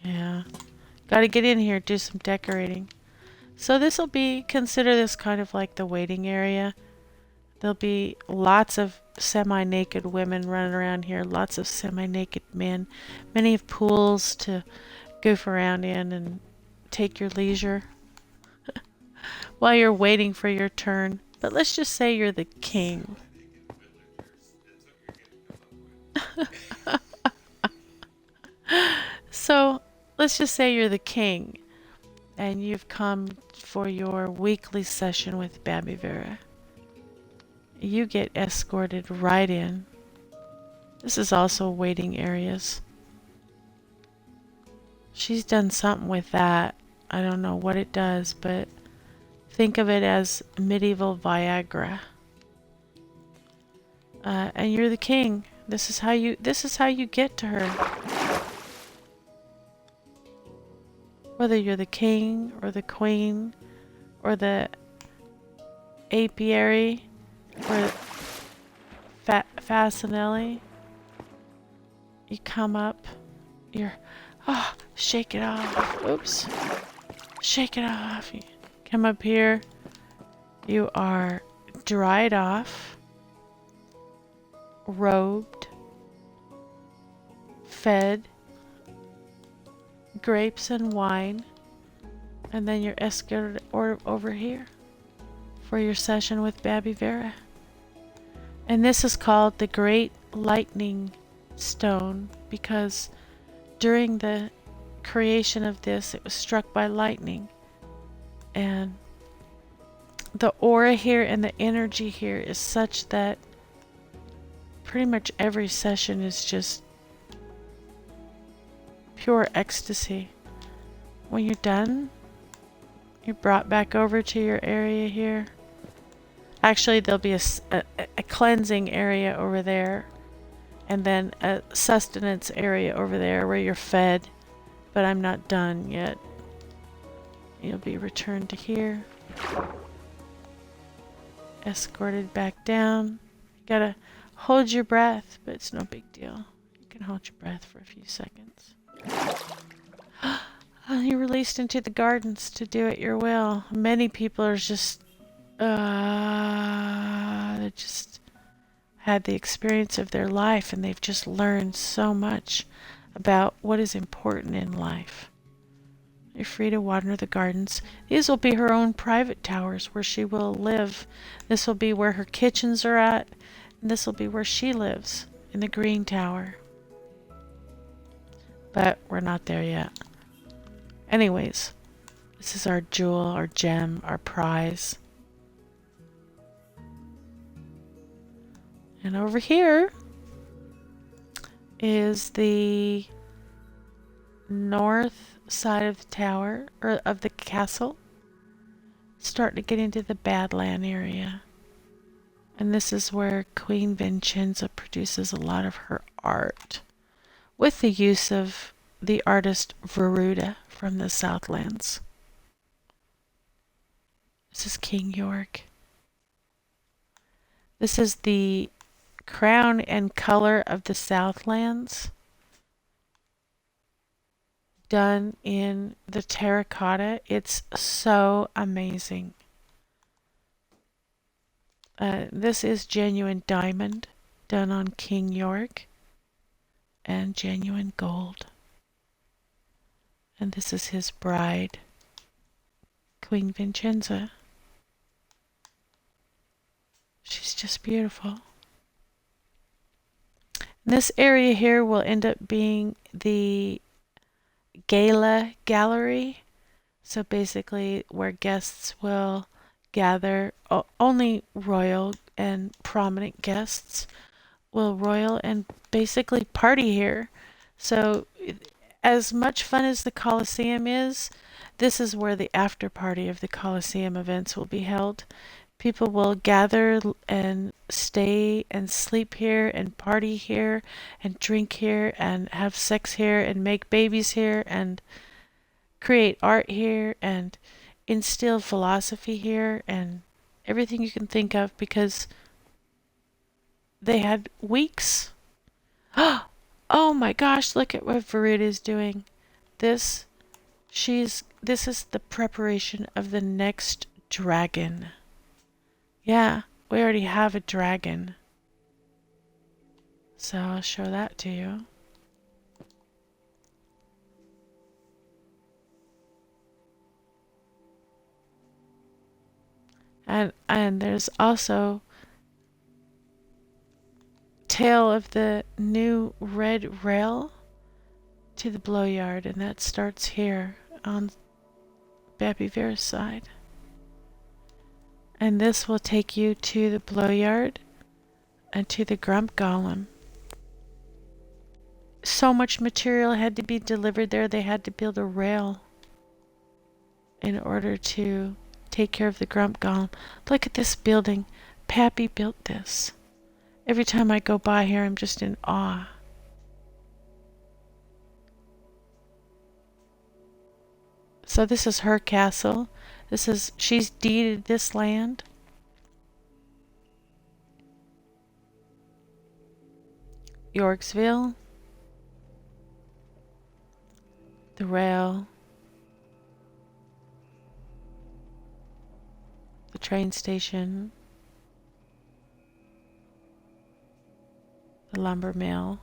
Yeah. Gotta get in here, do some decorating. So this will be, consider this kind of like the waiting area. There'll be lots of semi-naked women running around here, lots of semi-naked men, many of pools to goof around in and take your leisure while you're waiting for your turn. But let's just say you're the king. So let's just say you're the king and you've come for your weekly session with Babby Vera. You get escorted right in. This is also waiting areas. She's done something with that. I don't know what it does, but think of it as medieval Viagra. And you're the king. This is how you get to her. Whether you're the king or the queen or the apiary or Fasinelli, you come up, shake it off. Oops. Shake it off. You come up here. You are dried off, robed, fed, grapes and wine, and then you're escorted over here for your session with Babby Vera. And this is called the Great Lightning Stone because during the creation of this, it was struck by lightning. And the aura here and the energy here is such that pretty much every session is just pure ecstasy. When you're done, you're brought back over to your area here. Actually, there'll be a cleansing area over there, and then a sustenance area over there where you're fed, but I'm not done yet. You'll be returned to here, escorted back down. You gotta hold your breath, but it's no big deal. You can hold your breath for a few seconds. You're released into the gardens to do at your will. Many people are just they just had the experience of their life and they've just learned so much about what is important in life. You're free to wander the gardens. These will be her own private towers where she will live. This will be where her kitchens are at, and this will be where she lives, in the green tower. But we're not there yet. Anyways, this is our jewel, our gem, our prize. And over here is the north side of the tower, or of the castle. Starting to get into the Badland area. And this is where Queen Vincenza produces a lot of her art, with the use of the artist Veruda from the Southlands. This is King York. This is the crown and color of the Southlands, done in the terracotta. It's so amazing. This is genuine diamond, done on King York, and genuine gold. And this is his bride, Queen Vincenza. She's just beautiful. This area here will end up being the gala gallery. So basically where guests will gather, only royal and prominent guests will royal and basically party here. So as much fun as the Colosseum is, this is where the after party of the Colosseum events will be held. People will gather and stay and sleep here and party here and drink here and have sex here and make babies here and create art here and instill philosophy here and everything you can think of, because they had weeks. Oh my gosh, look at what Veruda's doing. This this is the preparation of the next dragon. Yeah, we already have a dragon. So I'll show that to you. And there's also tale of the new red rail to the blow yard, and that starts here on Bappy Bear's side. And this will take you to the blow yard and to the Grump Golem. So much material had to be delivered there, they had to build a rail in order to take care of the Grump Golem. Look at this building. Pappy built this. Every time I go by here, I'm just in awe. So this is her castle. She's deeded this land. Yorksville. The rail. The train station. The lumber mill.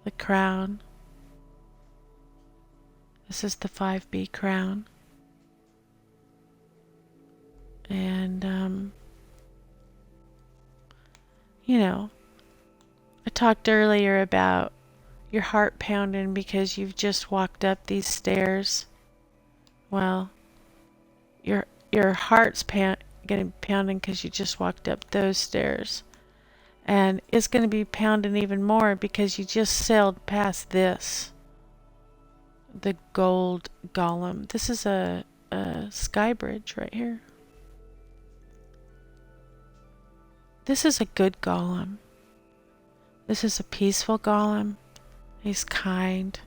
The crown. This is the 5B crown. And, you know, I talked earlier about your heart pounding because you've just walked up these stairs. Well, your heart's getting pounding because you just walked up those stairs. And it's going to be pounding even more because you just sailed past this. The gold golem. This is a sky bridge right here. This is a good golem. This is a peaceful golem. He's kind.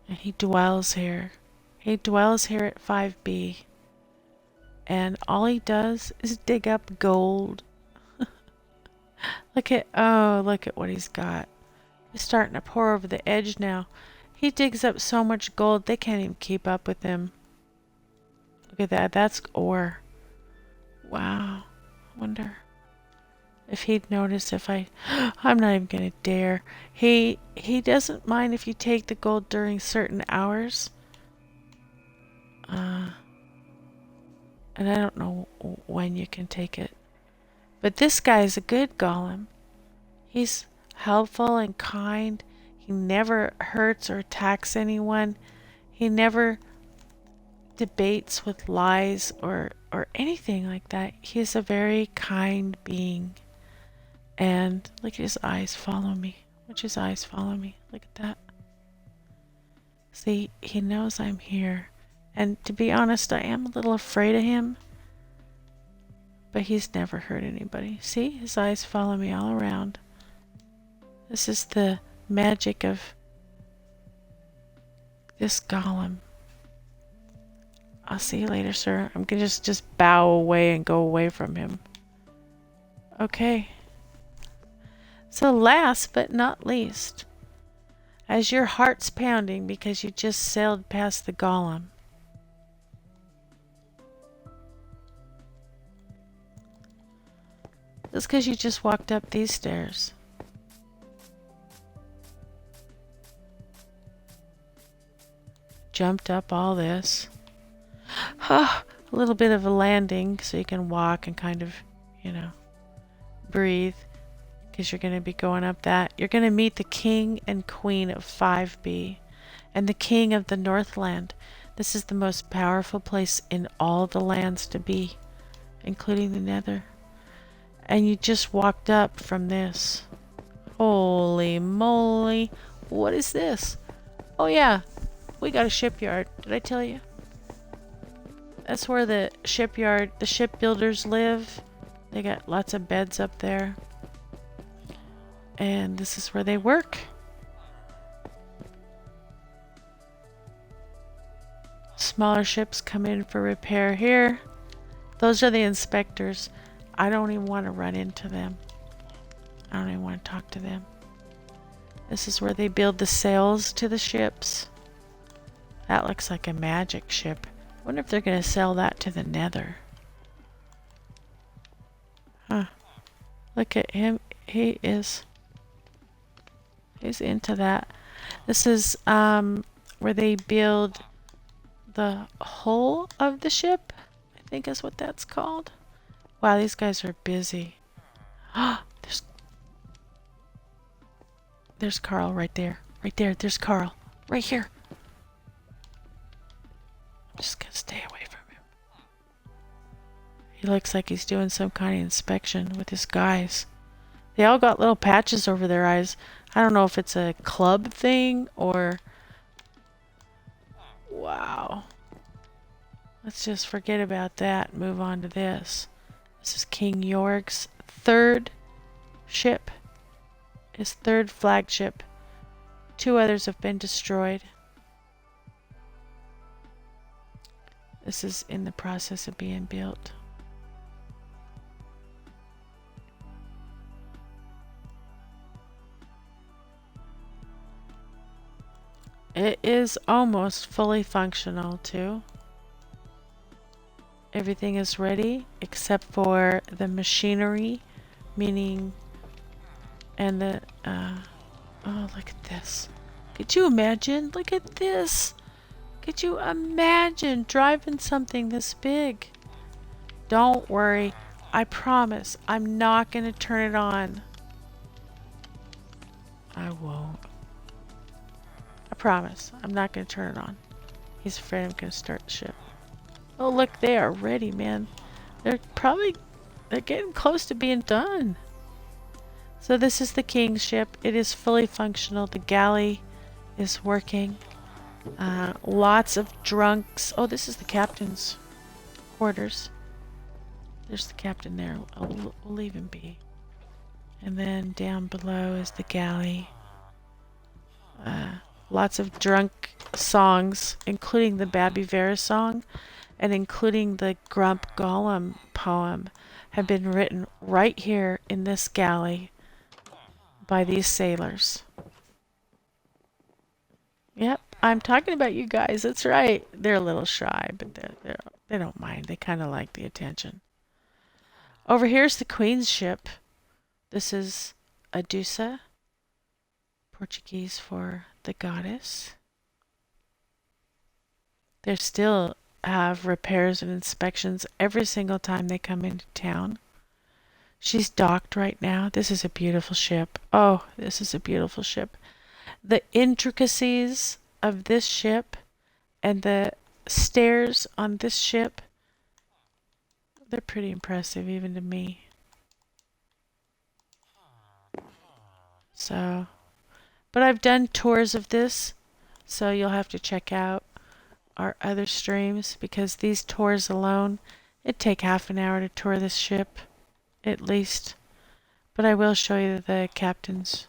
And he dwells here. He dwells here at 5B. And all he does is dig up gold. Look at what he's got. He's starting to pour over the edge now. He digs up so much gold, they can't even keep up with him. Look at that. That's ore. Wow. Wonder if he'd notice if I'm not even gonna dare. He doesn't mind if you take the gold during certain hours. And I don't know when you can take it. But this guy's a good golem. He's helpful and kind. He never hurts or attacks anyone. He never debates with lies or anything like that. He's a very kind being. And look at his eyes follow me. Watch his eyes follow me. Look at that. See, he knows I'm here. And to be honest, I am a little afraid of him. But he's never hurt anybody. See, his eyes follow me all around. This is the magic of this golem. I'll see you later, sir. I'm gonna just bow away and go away from him. Okay. So last but not least, as your heart's pounding because you just sailed past the golem, that's because you just walked up these stairs. Jumped up all this. A little bit of a landing so you can walk and kind of, breathe, because you're going to be going up that. You're going to meet the king and queen of 5B and the king of the Northland. This is the most powerful place in all the lands to be, including the Nether. And you just walked up from this. Holy moly. What is this? Oh yeah, we got a shipyard. Did I tell you? That's where the shipyard, the shipbuilders live. They got lots of beds up there. And this is where they work. Smaller ships come in for repair here. Those are the inspectors. I don't even want to run into them. I don't even want to talk to them. This is where they build the sails to the ships. That looks like a magic ship. I wonder if they're going to sell that to the Nether. Huh. Look at him. He's into that. This is where they build the hull of the ship, I think is what that's called. Wow, these guys are busy. There's Carl right there. Right there. There's Carl. Right here. I'm just gonna stay away from him. He looks like he's doing some kind of inspection with his guys. They all got little patches over their eyes. I don't know if it's a club thing or... Wow. Let's just forget about that and move on to this. This is King York's third ship. His third flagship. 2 others have been destroyed. This is in the process of being built. It is almost fully functional too. Everything is ready except for the machinery, meaning, and the, oh, look at this. Could you imagine? Look at this. Could you imagine driving something this big? Don't worry. I promise I'm not going to turn it on. I won't. I promise I'm not going to turn it on. He's afraid I'm going to start the ship. Oh, look, they are ready, man. They're getting close to being done. So this is the King's ship. It is fully functional. The galley is working. Lots of drunks. Oh, this is the captain's quarters. There's the captain there. We'll leave him be. And then down below is the galley. Lots of drunk songs, including the Babby Vera song, and including the Grump Golem poem, have been written right here in this galley by these sailors. Yep, I'm talking about you guys. That's right. They're a little shy, but they don't mind. They kind of like the attention. Over here's the Queen's ship. This is Adusa, Portuguese for the goddess. They still have repairs and inspections every single time they come into town. She's docked right now. This is a beautiful ship. Oh, this is a beautiful ship. The intricacies of this ship and the stairs on this ship, they're pretty impressive even to me. So, but I've done tours of this, so you'll have to check out our other streams because these tours alone, it'd take half an hour to tour this ship, at least. But I will show you the captains.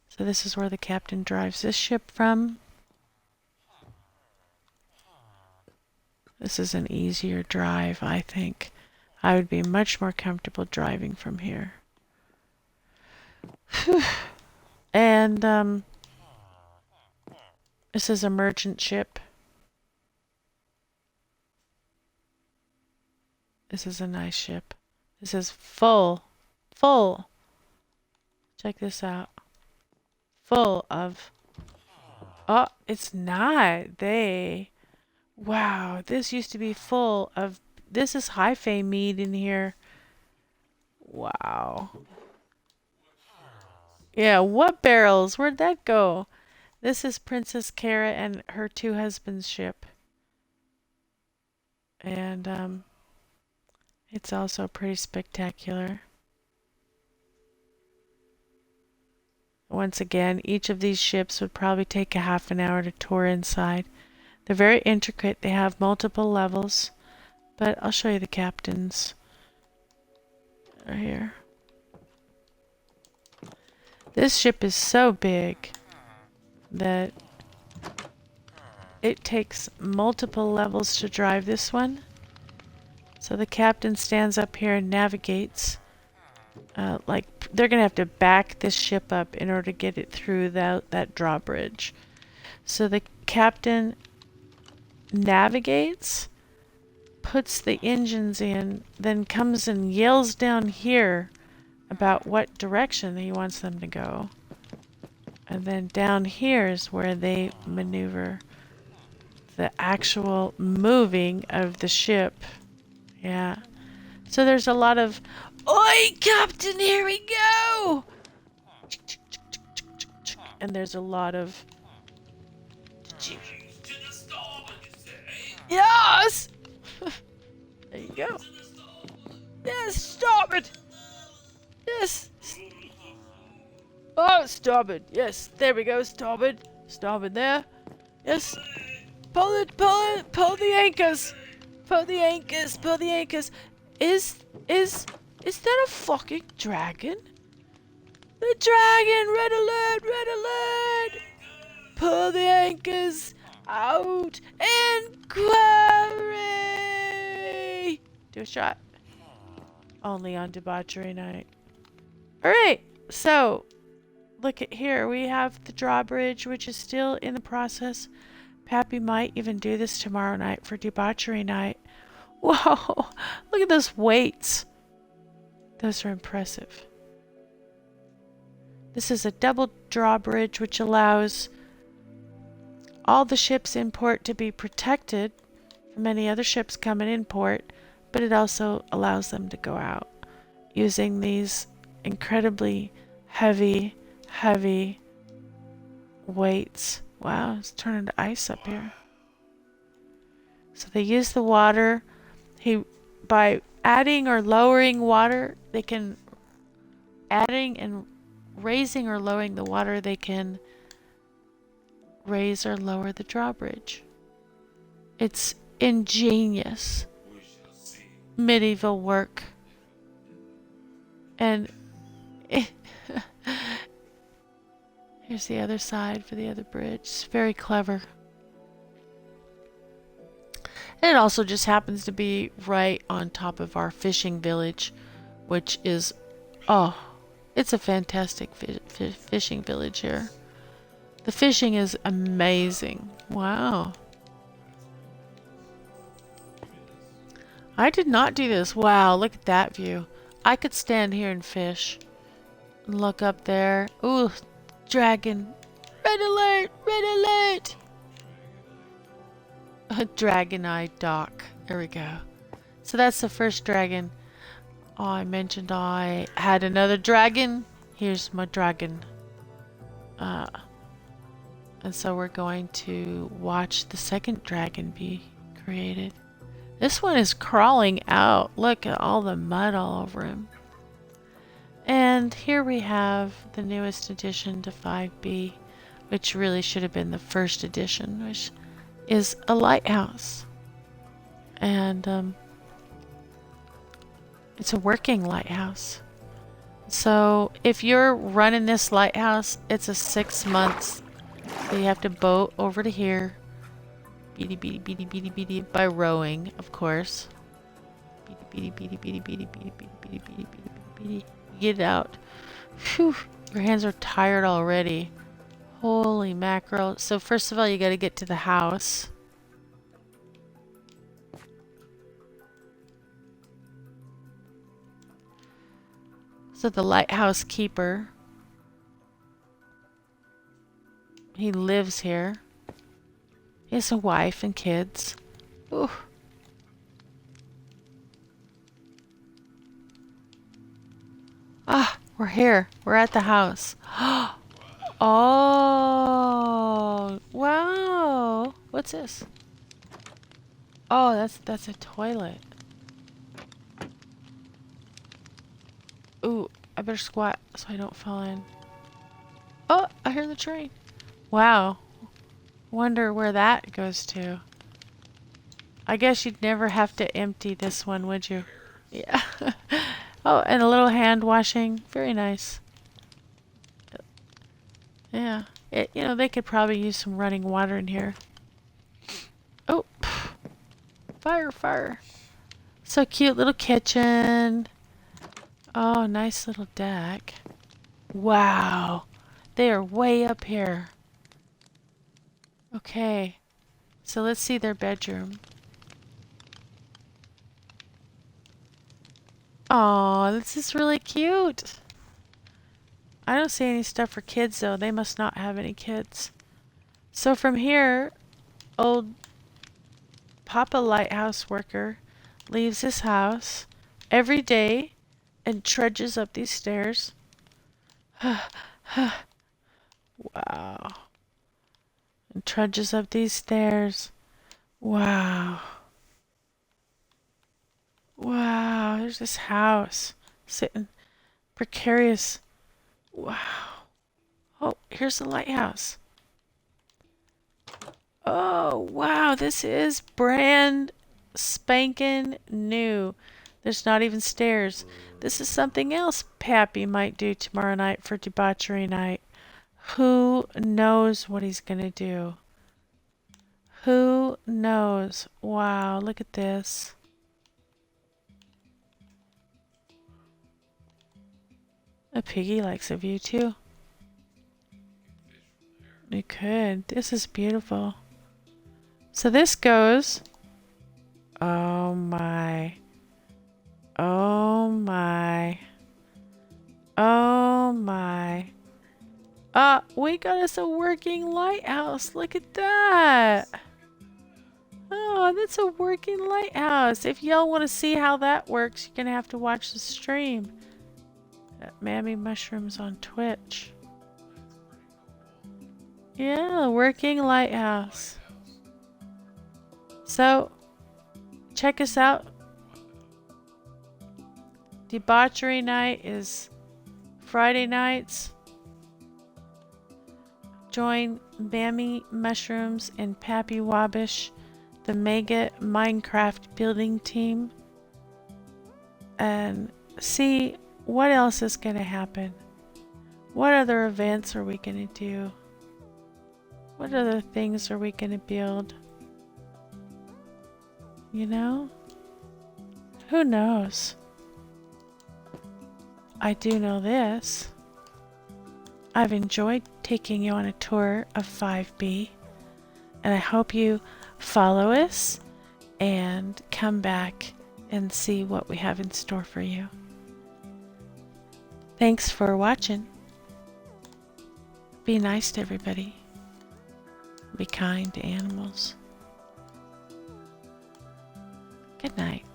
So this is where the captain drives this ship from. This is an easier drive, I think. I would be much more comfortable driving from here. And this is a merchant ship. This is a nice ship. This is full. Check this out. Full of... Oh, it's not. Wow, this used to be full of... This is Hi-Fi mead in here. Wow. Yeah, what barrels? Where'd that go? This is Princess Kara and her two husbands' ship. And it's also pretty spectacular. Once again, each of these ships would probably take a half an hour to tour inside. They're very intricate. They have multiple levels, but I'll show you the captains right here. This ship is so big that it takes multiple levels to drive this one. So the captain stands up here and navigates. Like they're gonna have to back this ship up in order to get it through that drawbridge. So the captain navigates, puts the engines in, then comes and yells down here about what direction he wants them to go. And then down here is where they maneuver the actual moving of the ship. Yeah. So there's a lot of, "Oi, Captain, here we go!" And there's a lot of, "Yes!" There you go. "Yes, stop it! Yes! Oh, starboard! Yes, there we go, starboard! Starboard there! Yes! Pull it! Pull it! Pull the anchors! Pull the anchors! Pull the anchors! Is that a fucking dragon? The dragon! Red alert! Red alert! Pull the anchors out! Inquiry! Do a shot. Only on debauchery night. Alright, so look at here. We have the drawbridge, which is still in the process. Pappy might even do this tomorrow night for debauchery night. Whoa! Look at those weights. Those are impressive. This is a double drawbridge, which allows all the ships in port to be protected from any other ships coming in port, but it also allows them to go out using these incredibly heavy weights. Wow, it's turning to ice up here. So they use the water. By adding or lowering water, they can, adding and raising or lowering the water, they can raise or lower the drawbridge. It's ingenious medieval work. And here's the other side for the other bridge. It's very clever. And it also just happens to be right on top of our fishing village, which is, oh, it's a fantastic fishing village here. The fishing is amazing. Wow. I did not do this. Wow, look at that view. I could stand here and fish. And look up there. Ooh, dragon. Red alert! Red alert! A Dragon Eye Dock. There we go. So that's the first dragon. Oh, I mentioned I had another dragon. Here's my dragon. And so we're going to watch the second dragon be created. This one is crawling out. Look at all the mud all over him. And here we have the newest addition to 5B, which really should have been the first edition, which is a lighthouse. And it's a working lighthouse. So if you're running this lighthouse, it's a 6 months. So you have to boat over to here. Beady beady beady beady beady by rowing, of course. Beady beady beady beady beady beady beady beady beady beady. Get it out. Phew, your hands are tired already. Holy mackerel. So first of all, you got to get to the house. So the lighthouse keeper, he lives here. He has a wife and kids. Ooh. Ah, we're here. We're at the house. Oh, Wow. Wow. What's this? Oh, that's a toilet. Ooh, I better squat so I don't fall in. Oh, I hear the train. Wow. Wonder where that goes to. I guess you'd never have to empty this one, would you? Yeah. Oh, and a little hand washing. Very nice. Yeah. They could probably use some running water in here. Oh, fire, fire. So cute little kitchen. Oh, nice little deck. Wow. They are way up here. Okay. So let's see their bedroom. Oh, this is really cute. I don't see any stuff for kids though. They must not have any kids. So from here, old Papa Lighthouse worker leaves his house every day and trudges up these stairs. Wow. And trudges up these stairs. Wow. Wow, there's this house sitting precarious. Wow. Oh, here's the lighthouse. Oh, wow, this is brand spanking new. There's not even stairs. This is something else Pappy might do tomorrow night for debauchery night. Who knows what he's gonna do? Who knows? Wow, look at this. A piggy likes a view too. We could. This is beautiful. So this goes. Oh my. Oh my. Oh my. We got us a working lighthouse. Look at that. Oh, that's a working lighthouse. If y'all want to see how that works, you're going to have to watch the stream at Mammy Mushrooms on Twitch. Yeah, working lighthouse. So, check us out. Debauchery night is Friday nights. Join Mammy Mushrooms and Pappy Wabish, the mega Minecraft building team, and see what else is going to happen. What other events are we going to do? What other things are we going to build? You know? Who knows? I do know this. I've enjoyed taking you on a tour of 5B, and I hope you follow us and come back and see what we have in store for you. Thanks for watching. Be nice to everybody. Be kind to animals. Good night.